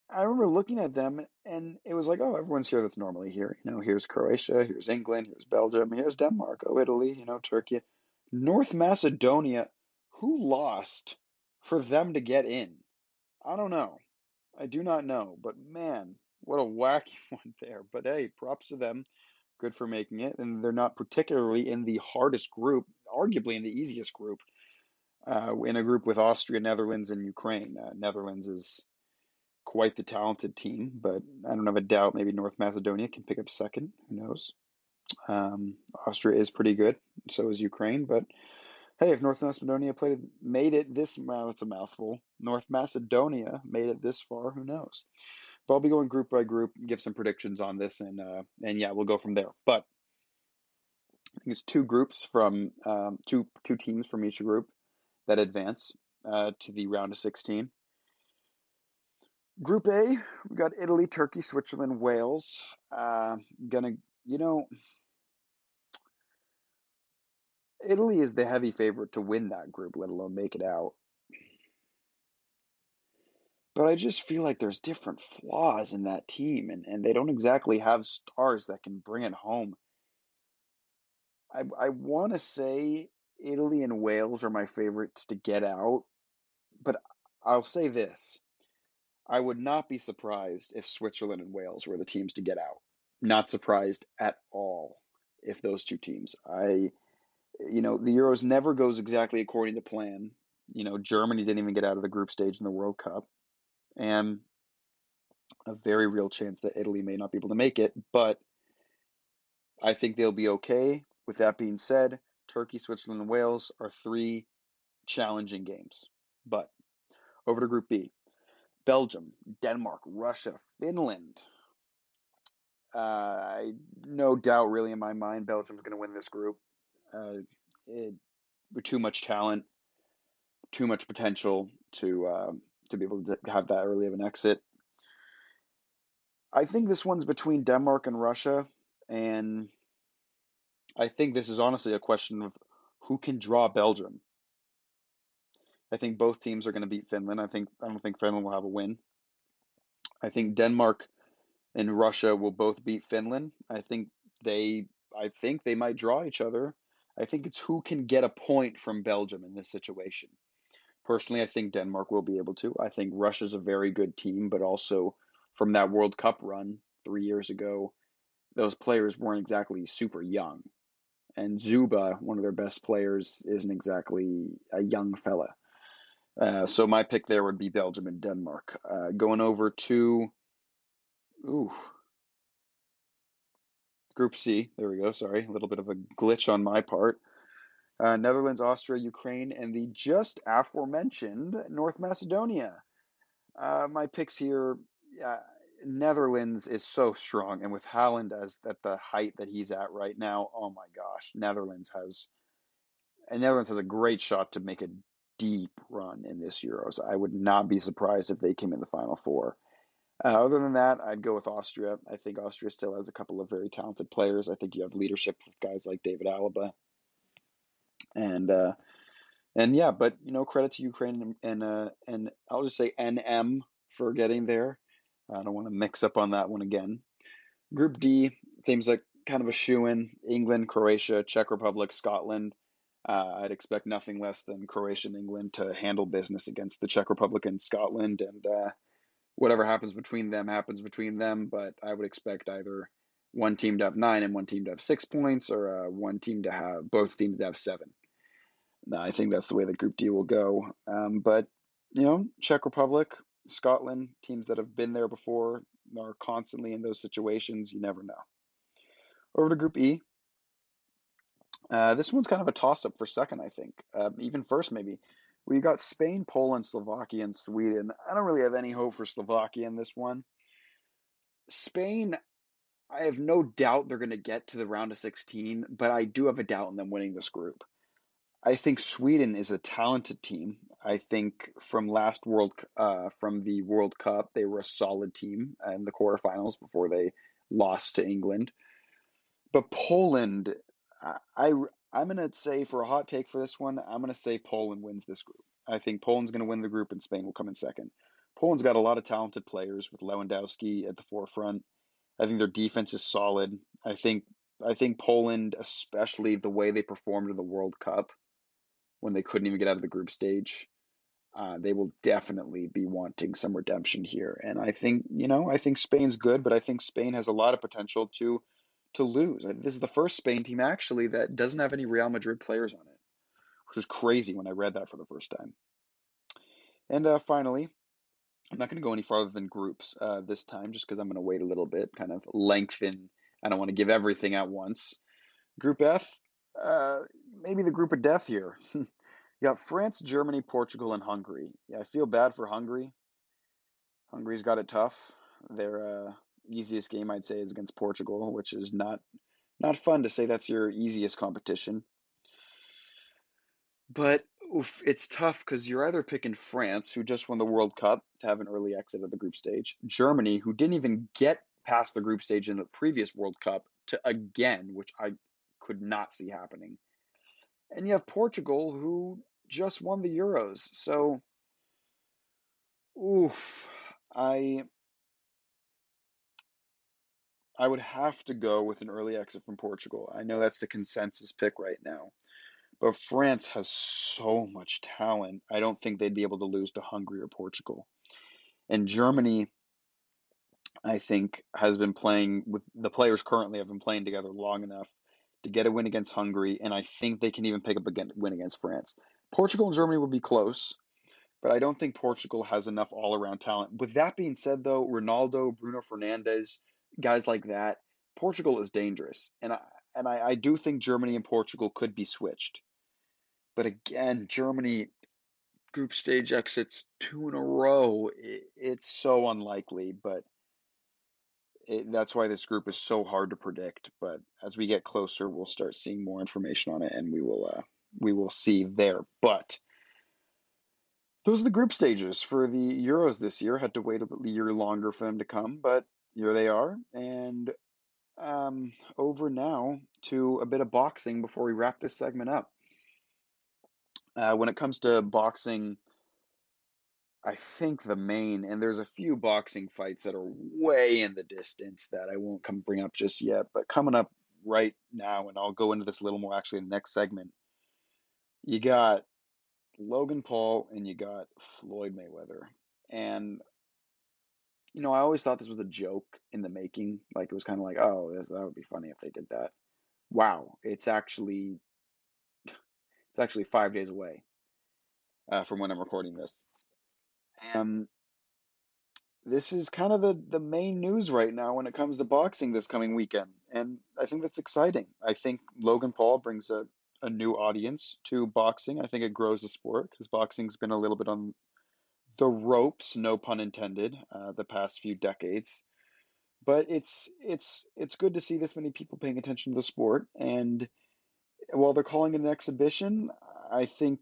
I remember looking at them, and it was like, oh, everyone's here that's normally here. Here's Croatia, here's England, here's Belgium, here's Denmark, oh, Italy, Turkey. North Macedonia, who lost for them to get in? I don't know. I do not know, but man, what a wacky one there. But hey, props to them. Good for making it. And they're not particularly in the hardest group, arguably in the easiest group, in a group with Austria, Netherlands, and Ukraine. Netherlands is quite the talented team, but I don't have a doubt maybe North Macedonia can pick up second. Who knows? Austria is pretty good, so is Ukraine. But hey, if North Macedonia made it this, well, that's a mouthful. North Macedonia made it this far. Who knows? But I'll be going group by group, give some predictions on this, and yeah, we'll go from there. But I think it's two groups from two teams from each group that advance to the round of 16. Group A, we got Italy, Turkey, Switzerland, Wales. Italy is the heavy favorite to win that group, let alone make it out. But I just feel like there's different flaws in that team, and they don't exactly have stars that can bring it home. I want to say Italy and Wales are my favorites to get out, but I'll say this. I would not be surprised if Switzerland and Wales were the teams to get out. Not surprised at all if those two teams. The Euros never goes exactly according to plan. Germany didn't even get out of the group stage in the World Cup, and a very real chance that Italy may not be able to make it, but I think they'll be okay. With that being said, Turkey, Switzerland, and Wales are three challenging games. But over to Group B. Belgium, Denmark, Russia, Finland. I no doubt, really, in my mind, Belgium's going to win this group. With too much talent, too much potential to be able to have that early of an exit. I think this one's between Denmark and Russia, and I think this is honestly a question of who can draw Belgium. I think both teams are going to beat Finland. I don't think Finland will have a win. I think Denmark and Russia will both beat Finland. I think they might draw each other. I think it's who can get a point from Belgium in this situation. Personally, I think Denmark will be able to. I think Russia's a very good team, but also from that World Cup run 3 years ago, those players weren't exactly super young. And Zuba, one of their best players, isn't exactly a young fella. So my pick there would be Belgium and Denmark. Going over to, Group C. There we go. Sorry, a little bit of a glitch on my part. Netherlands, Austria, Ukraine, and the just aforementioned North Macedonia. My picks here, Netherlands is so strong, and with Haaland at the height that he's at right now, oh my gosh, Netherlands has a great shot to make a deep run in this Euros. I would not be surprised if they came in the Final Four. Other than that, I'd go with Austria. I think Austria still has a couple of very talented players. I think you have leadership with guys like David Alaba, and yeah, but credit to Ukraine and I'll just say NM for getting there. I don't want to mix up on that one again. Group D, things like kind of a shoe-in: England, Croatia, Czech Republic, Scotland. I'd expect nothing less than Croatia and England to handle business against the Czech Republic and Scotland, and whatever happens between them happens between them. But I would expect either one team to have 9 and one team to have 6 points, or one team to have both teams to have 7. I think that's the way the Group D will go. But Czech Republic, Scotland, teams that have been there before, are constantly in those situations. You never know. Over to Group E. This one's kind of a toss-up for second, I think. Even first, maybe. We got Spain, Poland, Slovakia, and Sweden. I don't really have any hope for Slovakia in this one. Spain, I have no doubt they're going to get to the round of 16, but I do have a doubt in them winning this group. I think Sweden is a talented team. I think from the World Cup, they were a solid team in the quarterfinals before they lost to England. But Poland, I'm going to say, for a hot take for this one, I'm going to say Poland wins this group. I think Poland's going to win the group and Spain will come in second. Poland's got a lot of talented players with Lewandowski at the forefront. I think their defense is solid. I think Poland, especially the way they performed in the World Cup when they couldn't even get out of the group stage, they will definitely be wanting some redemption here. And I think Spain's good, but I think Spain has a lot of potential to lose. This is the first Spain team actually that doesn't have any Real Madrid players on it, which was crazy when I read that for the first time. And finally, I'm not going to go any farther than groups this time, just because I'm going to wait a little bit, kind of lengthen. I don't want to give everything at once. Group F, maybe the group of death here. You got France, Germany, Portugal, and Hungary. Yeah, I feel bad for Hungary. Hungary's got it tough. Their easiest game, I'd say, is against Portugal, which is not fun to say that's your easiest competition. But it's tough because you're either picking France, who just won the World Cup, to have an early exit of the group stage, Germany, who didn't even get past the group stage in the previous World Cup, to again, which I could not see happening. And you have Portugal, who just won the Euros. So, I would have to go with an early exit from Portugal. I know that's the consensus pick right now. But France has so much talent. I don't think they'd be able to lose to Hungary or Portugal. And Germany, I think, has been playing with the players currently have been playing together long enough to get a win against Hungary, and I think they can even pick up a win against France. Portugal and Germany will be close, but I don't think Portugal has enough all-around talent. With that being said, though, Ronaldo, Bruno Fernandes, guys like that, Portugal is dangerous, and I do think Germany and Portugal could be switched. But again, Germany group stage exits 2 in a row. It's so unlikely, but that's why this group is so hard to predict. But as we get closer, we'll start seeing more information on it, and we will see there. But those are the group stages for the Euros this year. Had to wait a year longer for them to come, but here they are. And over now to a bit of boxing before we wrap this segment up. When it comes to boxing, I think and there's a few boxing fights that are way in the distance that I won't bring up just yet, but coming up right now, and I'll go into this a little more actually in the next segment, you got Logan Paul and you got Floyd Mayweather. And, I always thought this was a joke in the making. Like, it was kind of like, oh, that would be funny if they did that. Wow, it's actually 5 days away from when I'm recording this. And this is kind of the main news right now when it comes to boxing this coming weekend. And I think that's exciting. I think Logan Paul brings a new audience to boxing. I think it grows the sport because boxing's been a little bit on the ropes, no pun intended, the past few decades. But it's good to see this many people paying attention to the sport. And while they're calling it an exhibition, I think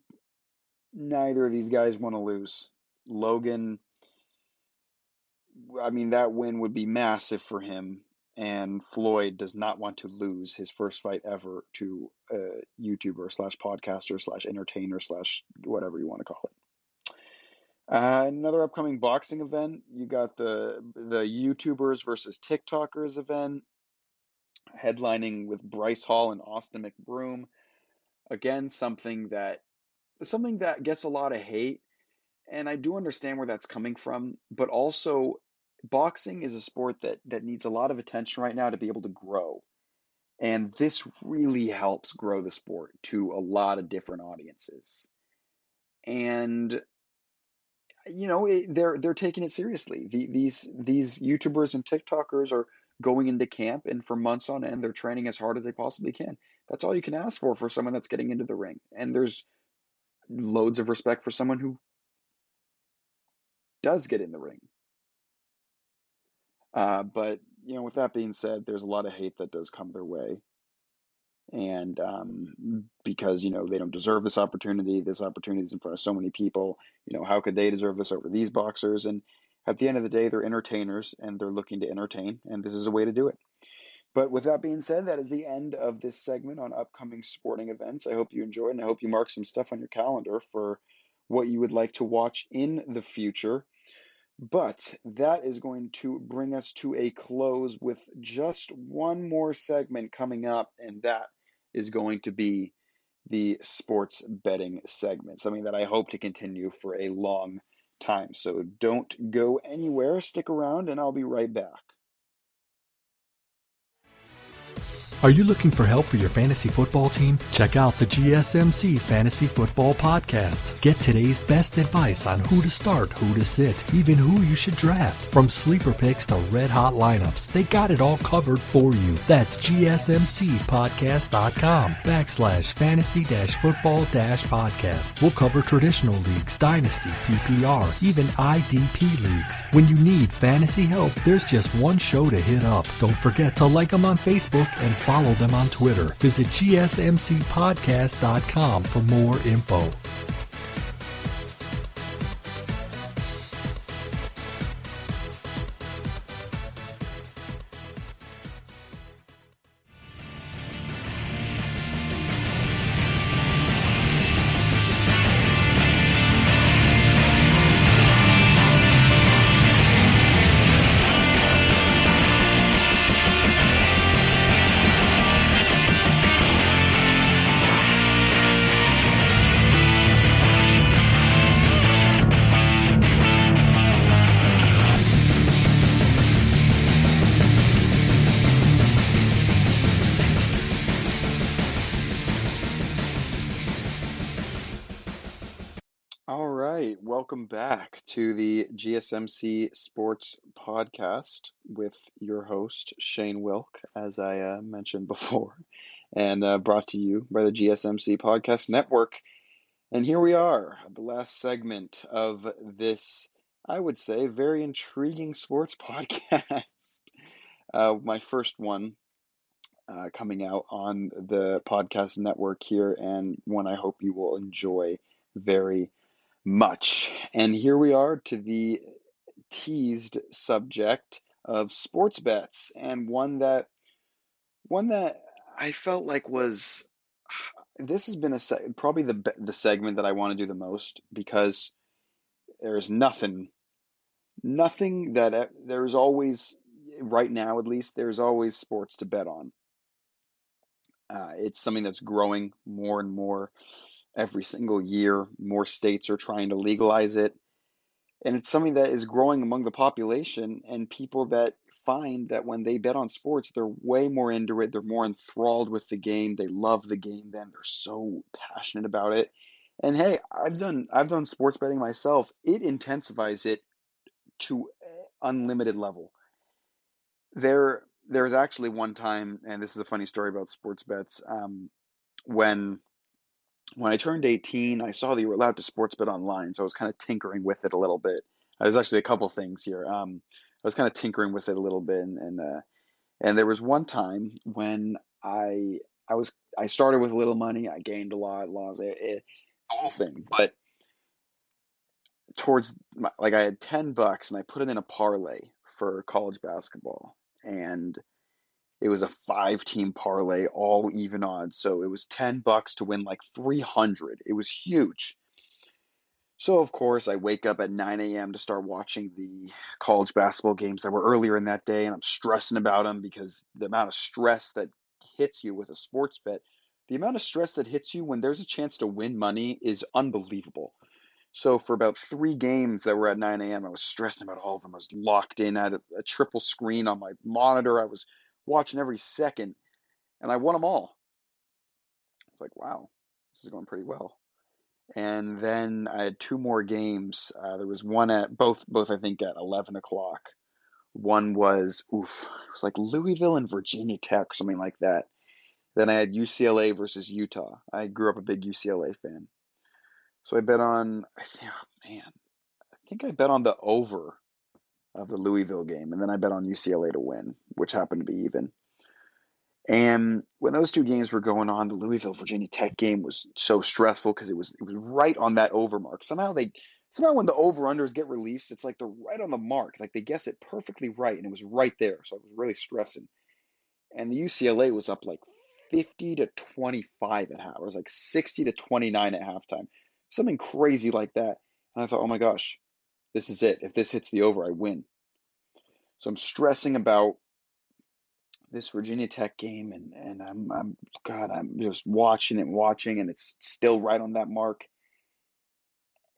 neither of these guys want to lose. Logan, I mean, that win would be massive for him. And Floyd does not want to lose his first fight ever to a YouTuber slash podcaster slash entertainer slash whatever you want to call it. Another upcoming boxing event. You got the YouTubers versus TikTokers event, headlining with Bryce Hall and Austin McBroom. Again, something that gets a lot of hate, and I do understand where that's coming from, but also boxing is a sport that needs a lot of attention right now to be able to grow. And this really helps grow the sport to a lot of different audiences. And they're taking it seriously. These YouTubers and TikTokers are going into camp, and for months on end, they're training as hard as they possibly can. That's all you can ask for someone that's getting into the ring. And there's loads of respect for someone who does get in the ring. But with that being said, there's a lot of hate that does come their way, and because they don't deserve this opportunity. This opportunity is in front of so many people. How could they deserve this over these boxers? And at the end of the day, they're entertainers, and they're looking to entertain, and this is a way to do it. But with that being said, that is the end of this segment on upcoming sporting events. I hope you enjoyed, and I hope you mark some stuff on your calendar for what you would like to watch in the future. But that is going to bring us to a close with just one more segment coming up, and that is going to be the sports betting segment, something that I hope to continue for a long time. So don't go anywhere, stick around, and I'll be right back. Are you looking for help for your fantasy football team? Check out the GSMC Fantasy Football Podcast. Get today's best advice on who to start, who to sit, even who you should draft. From sleeper picks to red hot lineups, they got it all covered for you. That's gsmcpodcast.com/fantasy-football-podcast. We'll cover traditional leagues, dynasty, PPR, even IDP leagues. When you need fantasy help, there's just one show to hit up. Don't forget to like them on Facebook and follow them on Twitter. Visit gsmcpodcast.com for more info. Welcome back to the GSMC Sports Podcast with your host, Shane Wilk, as I mentioned before, and brought to you by the GSMC Podcast Network. And here we are, the last segment of this, I would say, very intriguing sports podcast. My first one coming out on the podcast network here, and one I hope you will enjoy very much. And here we are to the teased subject of sports bets, and one that I felt like was this has been probably the segment that I want to do the most, because there's nothing that there's always, right now at least, there's always sports to bet on. It's something that's growing more and more every single year. More states are trying to legalize it. And it's something that is growing among the population, and people that find that when they bet on sports, they're way more into it. They're more enthralled with the game. They love the game then. They're so passionate about it. And hey, I've done sports betting myself. It intensifies it to unlimited level. There was actually one time, and this is a funny story about sports bets. When I turned 18, I saw that you were allowed to sports bet online, so I was kind of tinkering with it a little bit. There's actually a couple things here. I was kind of tinkering with it a little bit, and there was one time when I was I started with a little money, I gained a lot, lost the whole thing. But like I had $10 and I put it in a parlay for college basketball, and it was a 5-team parlay, all even odds. So it was $10 to win like 300. It was huge. So of course I wake up at 9 a.m. to start watching the college basketball games that were earlier in that day, and I'm stressing about them because the amount of stress that hits you with a sports bet, the amount of stress that hits you when there's a chance to win money is unbelievable. So for about 3 games that were at 9 a.m., I was stressing about all of them. I was locked in at a triple screen on my monitor. I was watching every second, and I won them all. It's like, wow, this is going pretty well. And then I had 2 more games. There was one at both I think at 11 o'clock. One was, it was like Louisville and Virginia Tech, or something like that. Then I had UCLA versus Utah. I grew up a big UCLA fan. So I bet on, I think I bet on the over of the Louisville game, and then I bet on UCLA to win, which happened to be even. And when those 2 games were going on, the Louisville Virginia Tech game was so stressful because it was right on that over mark. Somehow when the over unders get released, it's like they're right on the mark. Like they guess it perfectly right, and it was right there. So I was really stressing. And the UCLA was up like 50-25 at half. It was like 60-29 at halftime. Something crazy like that. And I thought, oh my gosh, this is it. If this hits the over, I win. So I'm stressing about this Virginia Tech game, and I'm just watching, and it's still right on that mark.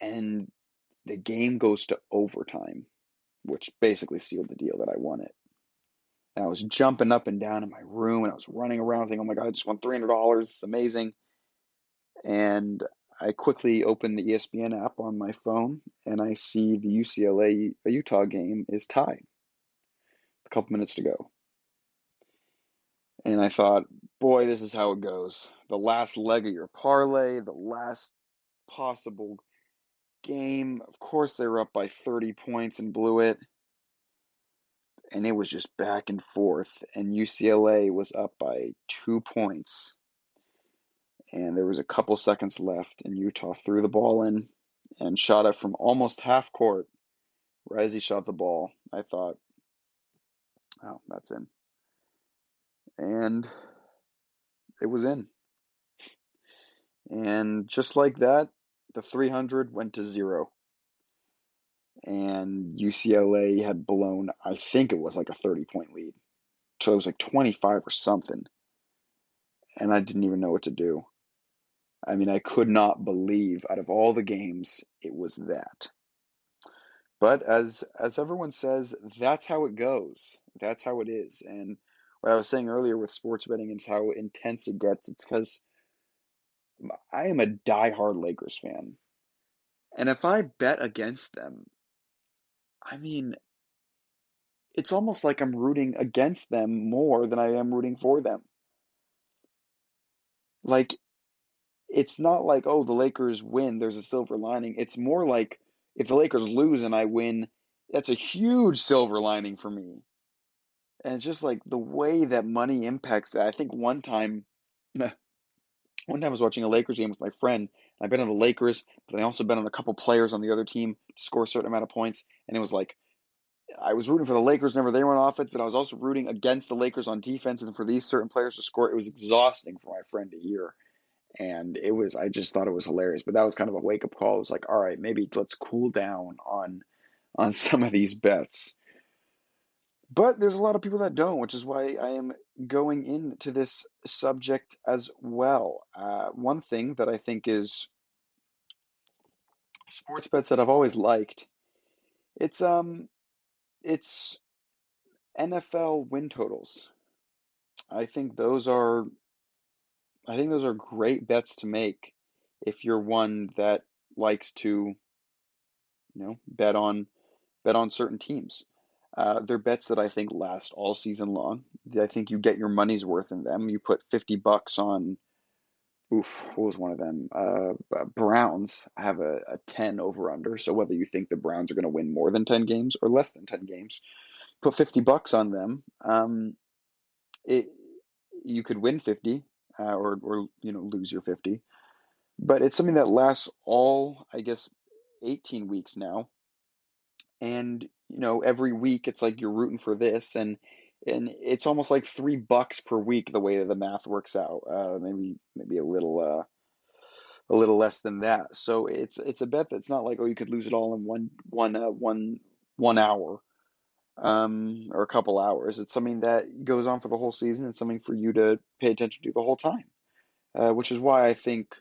And the game goes to overtime, which basically sealed the deal that I won it. And I was jumping up and down in my room, and I was running around thinking, oh my God, I just won $300. It's amazing. And I quickly opened the ESPN app on my phone, and I see the UCLA Utah game is tied. A couple minutes to go. And I thought, boy, this is how it goes. The last leg of your parlay, the last possible game. Of course, they were up by 30 points and blew it. And it was just back and forth. And UCLA was up by 2 points. And there was a couple seconds left, and Utah threw the ball in and shot it from almost half court. Right as he shot the ball, I thought, oh, that's in. And it was in. And just like that, the 300 went to 0. And UCLA had blown, I think it was like a 30-point lead. So it was like 25 or something. And I didn't even know what to do. I mean, I could not believe out of all the games, it was that. But as everyone says, that's how it goes. That's how it is. And what I was saying earlier with sports betting and how intense it gets, it's because I am a diehard Lakers fan. And if I bet against them, I mean, it's almost like I'm rooting against them more than I am rooting for them. Like, it's not like, oh, the Lakers win, there's a silver lining. It's more like if the Lakers lose and I win, that's a huge silver lining for me. And it's just like the way that money impacts that. I think one time I was watching a Lakers game with my friend. I bet on the Lakers, but I also bet on a couple players on the other team to score a certain amount of points. And it was like I was rooting for the Lakers whenever they were on offense, but I was also rooting against the Lakers on defense and for these certain players to score. It was exhausting for my friend to hear. And I just thought it was hilarious. But that was kind of a wake-up call. It was like, all right, maybe let's cool down on some of these bets. But there's a lot of people that don't, which is why I am going into this subject as well. One thing that I think is sports bets that I've always liked, it's NFL win totals. I think those are great bets to make if you're one that likes to, bet on certain teams. They're bets that I think last all season long. I think you get your money's worth in them. You put $50 on, what was one of them? Browns have a 10 over under. So whether you think the Browns are going to win more than 10 games or less than 10 games, put $50 on them. It You could win 50, or lose your 50. But it's something that lasts all, I guess, 18 weeks now. And every week it's like you're rooting for this, and it's almost like $3 per week the way that the math works out. Maybe a little less than that. So it's a bet that's not like, oh, you could lose it all in one hour, or a couple hours. It's something that goes on for the whole season. It's something for you to pay attention to the whole time, which is why I think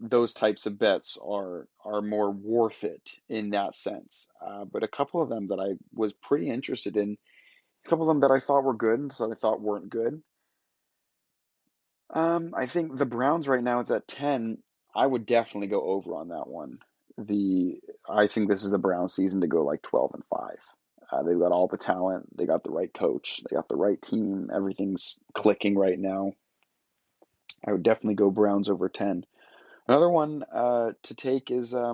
those types of bets are more worth it in that sense. But a couple of them that I was pretty interested in, a couple of them that I thought were good and some I thought weren't good. I think the Browns right now, it's at 10. I would definitely go over on that one. I think this is the Browns season to go like 12-5. They've got all the talent. They got the right coach. They got the right team. Everything's clicking right now. I would definitely go Browns over 10. Another one to take is, I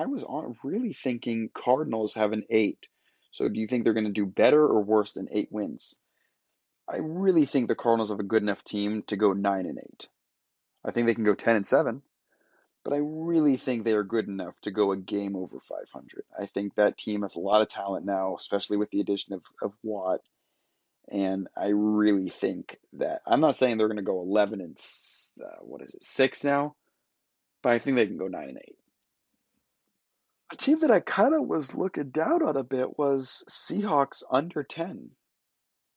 was really thinking Cardinals have an 8. So do you think they're going to do better or worse than 8 wins? I really think the Cardinals have a good enough team to go 9-8. I think they can go 10-7, but I really think they are good enough to go a game over 500. I think that team has a lot of talent now, especially with the addition of Watt. And I really think that, I'm not saying they're going to go 6 now, but I think they can go 9-8. A team that I kind of was looking down on a bit was Seahawks under 10.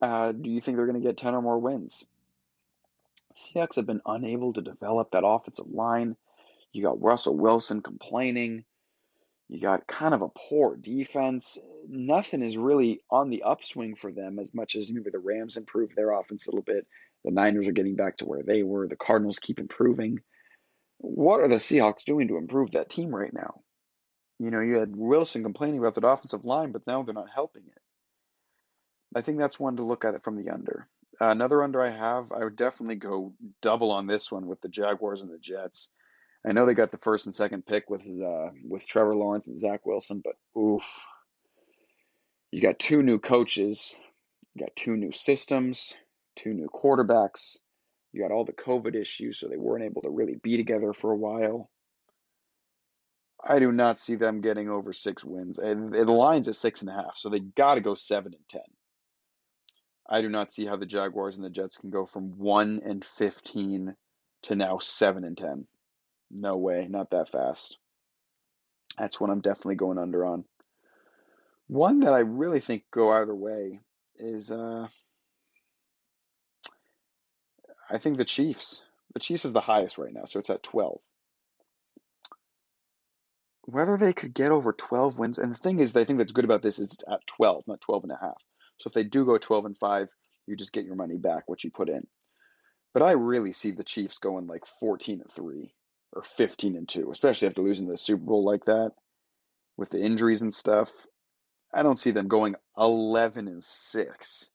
Do you think they're going to get 10 or more wins? Seahawks have been unable to develop that offensive line. You got Russell Wilson complaining. You got kind of a poor defense. Nothing is really on the upswing for them as much as maybe the Rams improved their offense a little bit. The Niners are getting back to where they were. The Cardinals keep improving. What are the Seahawks doing to improve that team right now? You had Wilson complaining about that offensive line, but now they're not helping it. I think that's one to look at it from the under. Another under I would definitely go double on this one with the Jaguars and the Jets. I know they got the first and second pick with Trevor Lawrence and Zach Wilson, but oof, you got 2 new coaches, you got 2 new systems, 2 new quarterbacks. You got all the COVID issues, so they weren't able to really be together for a while. I do not see them getting over 6 wins. And the line's at 6.5, so they got to go 7-10. I do not see how the Jaguars and the Jets can go from 1-15 to now 7-10. No way, not that fast. That's what I'm definitely going under on. One that I really think go either way is, I think the Chiefs. The Chiefs is the highest right now, so it's at 12. Whether they could get over 12 wins, and the thing is, the thing that's good about this is it's at 12, not 12.5. So if they do go 12-5, you just get your money back, what you put in. But I really see the Chiefs going like 14-3 or 15-2, especially after losing the Super Bowl like that with the injuries and stuff. I don't see them going 11-6.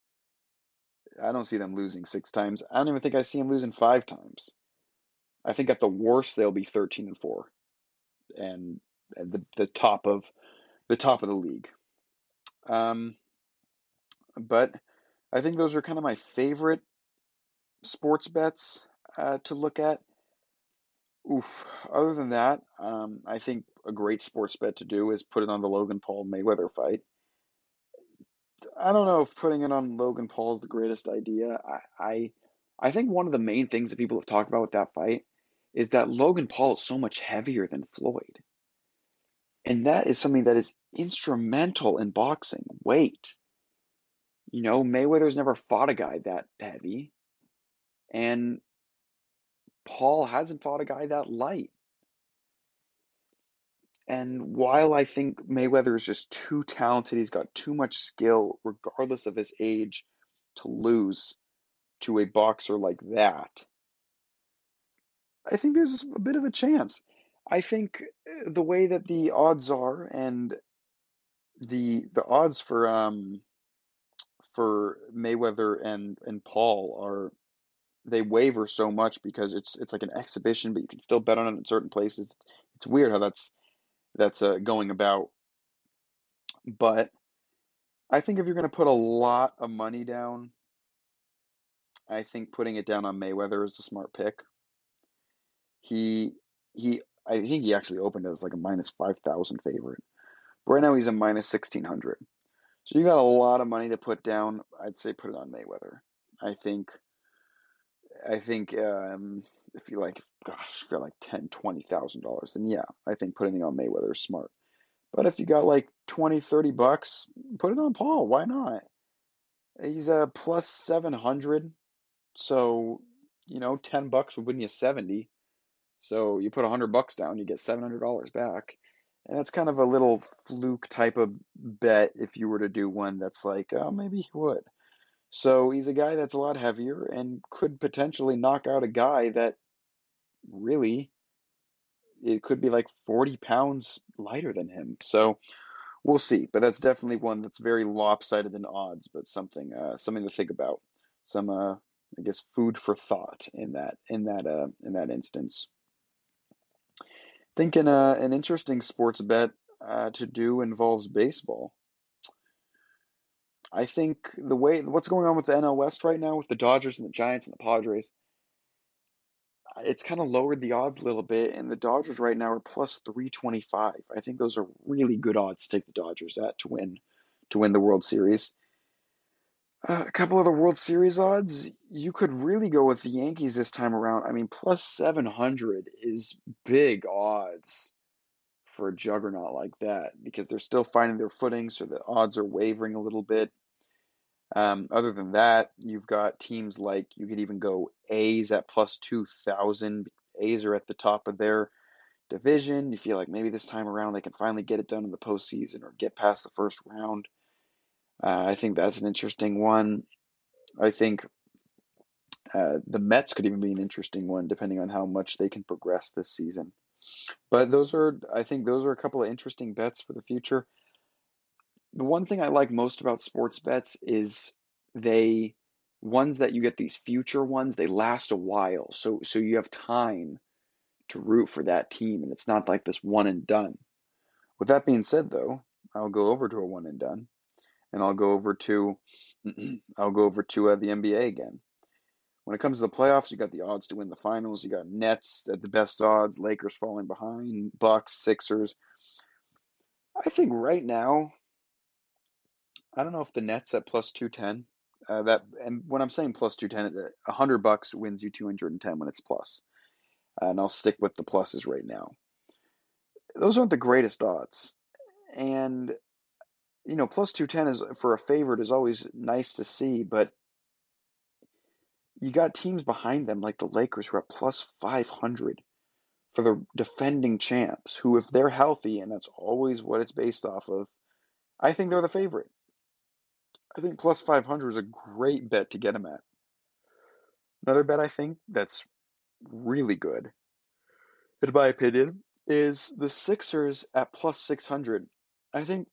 I don't see them losing 6 times. I don't even think I see them losing 5 times. I think at the worst they'll be 13-4, and the top of the league. But I think those are kind of my favorite sports bets to look at. Oof. Other than that, I think a great sports bet to do is put it on the Logan Paul Mayweather fight. I don't know if putting it on Logan Paul is the greatest idea. I think one of the main things that people have talked about with that fight is that Logan Paul is so much heavier than Floyd. And that is something that is instrumental in boxing. Weight. Mayweather's never fought a guy that heavy. And Paul hasn't fought a guy that light. And while I think Mayweather is just too talented, he's got too much skill, regardless of his age, to lose to a boxer like that, I think there's a bit of a chance. I think the way that the odds are, and the odds for Mayweather and Paul are they waver so much because it's like an exhibition, but you can still bet on it in certain places. It's weird how that's going about. But I think if you're going to put a lot of money down, I think putting it down on Mayweather is a smart pick. He I think he actually opened as like a minus 5,000 favorite. But right now he's a minus 1,600. So you got a lot of money to put down. I'd say put it on Mayweather. I think if you like, gosh, if you're like $10,000, $20,000, then yeah, I think putting it on Mayweather is smart. But if you got like 20, $30, put it on Paul. Why not? He's a plus 700. So, $10 would win you 70. So you put $100 down, you get $700 back. And that's kind of a little fluke type of bet if you were to do one that's like, oh, maybe he would. So he's a guy that's a lot heavier and could potentially knock out a guy that really it could be like 40 pounds lighter than him. So we'll see. But that's definitely one that's very lopsided in odds, but something to think about. Some I guess food for thought in that instance. Thinking an interesting sports bet to do involves baseball. I think what's going on with the NL West right now with the Dodgers and the Giants and the Padres, it's kind of lowered the odds a little bit, and the Dodgers right now are plus 325. I think those are really good odds to take the Dodgers at to win the World Series. A couple of the World Series odds, you could really go with the Yankees this time around. I mean, plus 700 is big odds for a juggernaut like that because they're still finding their footing, so the odds are wavering a little bit. Other than that, you've got teams like you could even go A's at plus 2,000. A's are at the top of their division. You feel like maybe this time around they can finally get it done in the postseason or get past the first round. I think that's an interesting one. I think the Mets could even be an interesting one depending on how much they can progress this season. But I think those are a couple of interesting bets for the future. The one thing I like most about sports bets is ones that you get these future ones, they last a while. So you have time to root for that team and it's not like this one and done. With that being said though, I'll go over to a one and done and I'll go over to the NBA again. When it comes to the playoffs, you got the odds to win the finals. You got Nets at the best odds, Lakers falling behind, Bucks, Sixers. I think right now, I don't know if the Nets at plus 210. And when I'm saying plus 210, $100 wins you 210 when it's plus. And I'll stick with the pluses right now. Those aren't the greatest odds. And plus 210 is for a favorite is always nice to see, but you got teams behind them like the Lakers who are at plus 500 for the defending champs, who if they're healthy, and that's always what it's based off of, I think they're the favorite. I think plus 500 is a great bet to get them at. Another bet I think that's really good, in my opinion, is the Sixers at plus 600. I think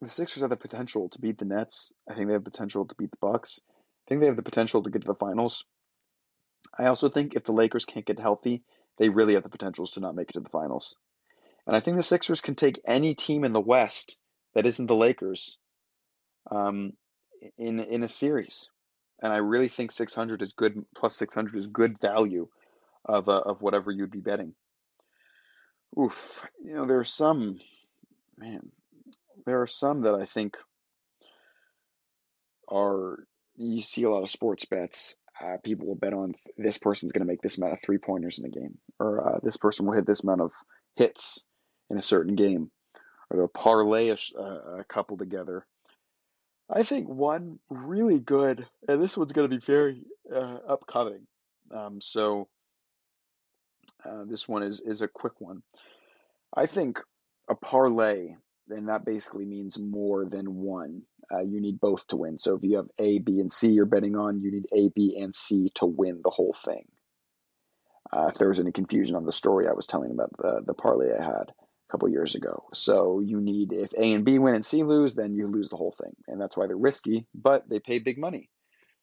the Sixers have the potential to beat the Nets. I think they have potential to beat the Bucks. I think they have the potential to get to the finals. I also think if the Lakers can't get healthy, they really have the potentials to not make it to the finals. And I think the Sixers can take any team in the West that isn't the Lakers um, in a series. And I really think 600 is good. Plus 600 is good value of whatever you'd be betting. Oof, there are some, man, there are some that I think you see a lot of sports bets. People will bet on this person's going to make this amount of 3-pointers in the game, or this person will hit this amount of hits in a certain game, or they'll parlay a couple together. I think one really good, and this one's going to be very upcoming. So this one is a quick one. I think a parlay, and that basically means more than one. You need both to win. So if you have A, B, and C you're betting on, you need A, B, and C to win the whole thing. If there was any confusion on the story I was telling about the parlay I had a couple years ago. So you need, if A and B win and C lose, then you lose the whole thing. And that's why they're risky, but they pay big money.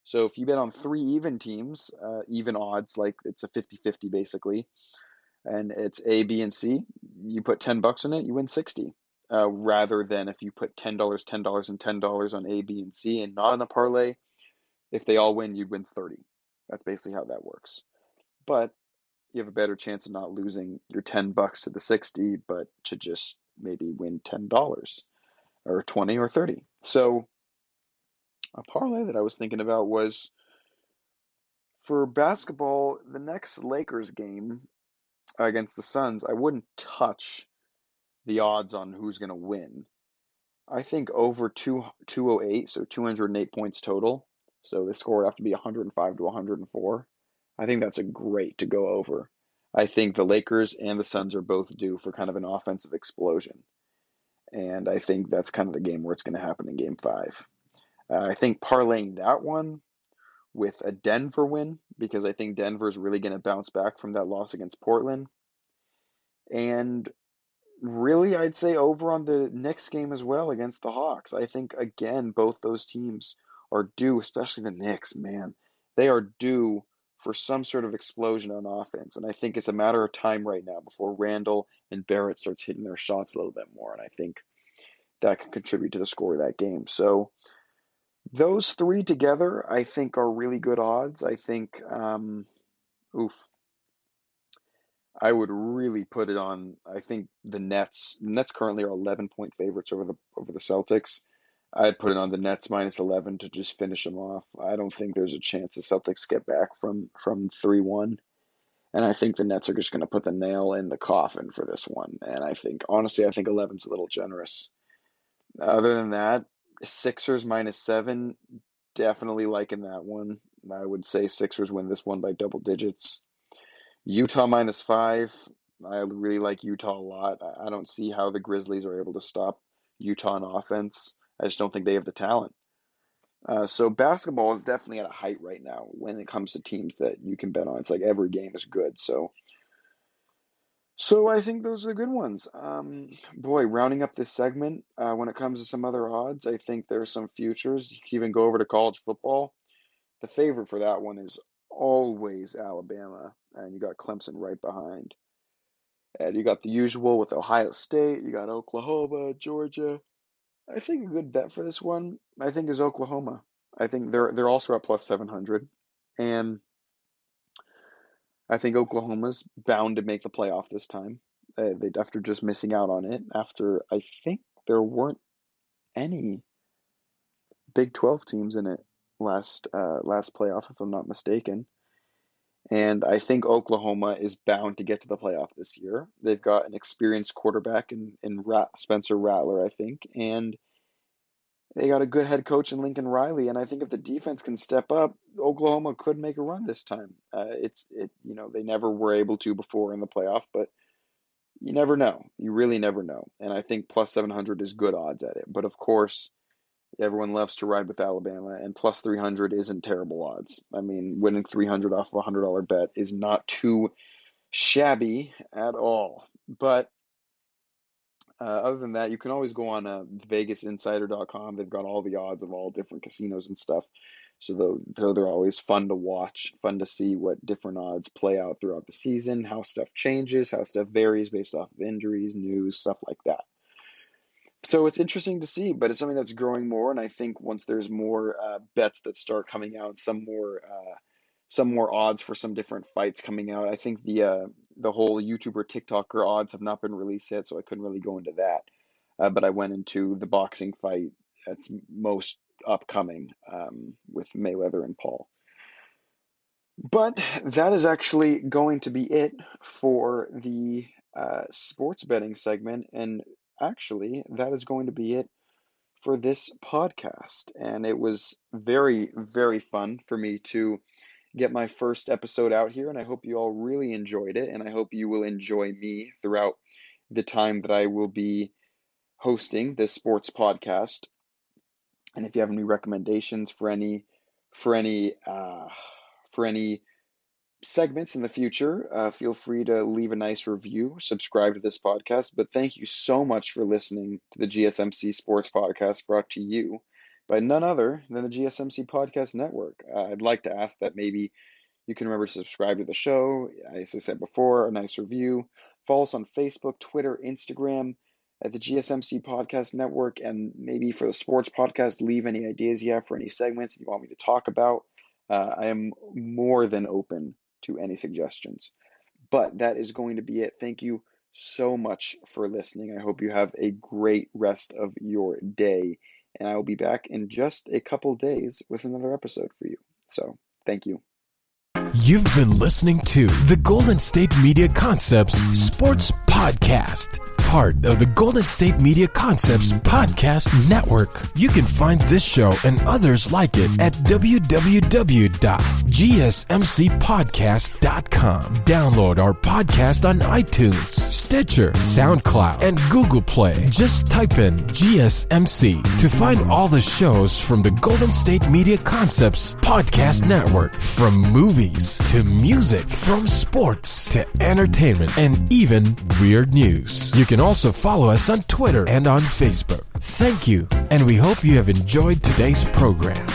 So if you bet on three even teams, even odds, like it's a 50-50 basically, and it's A, B, and C, you put $10 on it, you win 60. Rather than if you put $10, $10, and $10 on A, B, and C and not on the parlay, if they all win, you'd win 30. That's basically how that works. But you have a better chance of not losing your $10 to the 60, but to just maybe win $10 or 20 or 30. So a parlay that I was thinking about was for basketball, the next Lakers game against the Suns, I wouldn't touch the odds on who's going to win. I think over 208, so 208 points total. So the score would have to be 105 to 104. I think that's a great to go over. I think the Lakers and the Suns are both due for kind of an offensive explosion. And I think that's kind of the game where it's going to happen in game 5. I think parlaying that one with a Denver win, because I think Denver is really going to bounce back from that loss against Portland. And really, I'd say over on the Knicks game as well against the Hawks. I think, again, both those teams are due, especially the Knicks, man. They are due for some sort of explosion on offense. And I think it's a matter of time right now before Randall and Barrett starts hitting their shots a little bit more. And I think that could contribute to the score of that game. So those three together, I think, are really good odds. I think, I would really put it on. I think the Nets. The Nets currently are 11-point favorites over the Celtics. I'd put it on the Nets minus 11 to just finish them off. I don't think there's a chance the Celtics get back from 3-1, and I think the Nets are just going to put the nail in the coffin for this one. And I think, honestly, I think 11's a little generous. Other than that, Sixers minus 7, definitely liking that one. I would say Sixers win this one by double digits. Utah minus 5. I really like Utah a lot. I don't see how the Grizzlies are able to stop Utah on offense. I just don't think they have the talent. So basketball is definitely at a height right now when it comes to teams that you can bet on. It's like every game is good. So I think those are the good ones. Boy, rounding up this segment, when it comes to some other odds, I think there's some futures. You can even go over to college football. The favorite for that one is always Alabama, and you got Clemson right behind. And you got the usual with Ohio State, you got Oklahoma, Georgia. I think a good bet for this one, I think, is Oklahoma. I think they're also at plus 700, and I think Oklahoma's bound to make the playoff this time. They after just missing out on it after I think there weren't any Big 12 teams in it last playoff, if I'm not mistaken. And I think Oklahoma is bound to get to the playoff this year. They've got an experienced quarterback in Spencer Rattler, I think, and they got a good head coach in Lincoln Riley. And I think if the defense can step up, Oklahoma could make a run this time. They never were able to before in the playoff, but you never know. You really never know. And I think plus 700 is good odds at it. But of course, everyone loves to ride with Alabama, and plus 300 isn't terrible odds. I mean, winning 300 off of a $100 bet is not too shabby at all. But other than that, you can always go on VegasInsider.com. They've got all the odds of all different casinos and stuff. So they're always fun to watch, fun to see what different odds play out throughout the season, how stuff changes, how stuff varies based off of injuries, news, stuff like that. So it's interesting to see, but it's something that's growing more. And I think once there's more bets that start coming out, some more odds for some different fights coming out. I think the whole YouTuber TikToker odds have not been released yet, so I couldn't really go into that. But I went into the boxing fight that's most upcoming with Mayweather and Paul. But that is actually going to be it for the sports betting segment, and actually that is going to be it for this podcast. And it was very, very fun for me to get my first episode out here, and I hope you all really enjoyed it, and I hope you will enjoy me throughout the time that I will be hosting this sports podcast. And if you have any recommendations for any segments in the future, feel free to leave a nice review, subscribe to this podcast. But thank you so much for listening to the GSMC Sports Podcast, brought to you by none other than the GSMC Podcast Network. I'd like to ask that maybe you can remember to subscribe to the show. As I said before, a nice review. Follow us on Facebook, Twitter, Instagram at the GSMC Podcast Network. And maybe for the sports podcast, leave any ideas you have for any segments you want me to talk about. I am more than open to any suggestions. But that is going to be it. Thank you so much for listening. I hope you have a great rest of your day. And I will be back in just a couple days with another episode for you. So thank you. You've been listening to the Golden State Media Concepts Sports Podcast, part of the Golden State Media Concepts Podcast Network. You can find this show and others like it at www.gsmcpodcast.com. Download our podcast on iTunes, Stitcher, SoundCloud, and Google Play. Just type in GSMC to find all the shows from the Golden State Media Concepts Podcast Network, from movies to music, from sports to entertainment, and even weird news. You can also follow us on Twitter and on Facebook. Thank you, and we hope you have enjoyed today's program.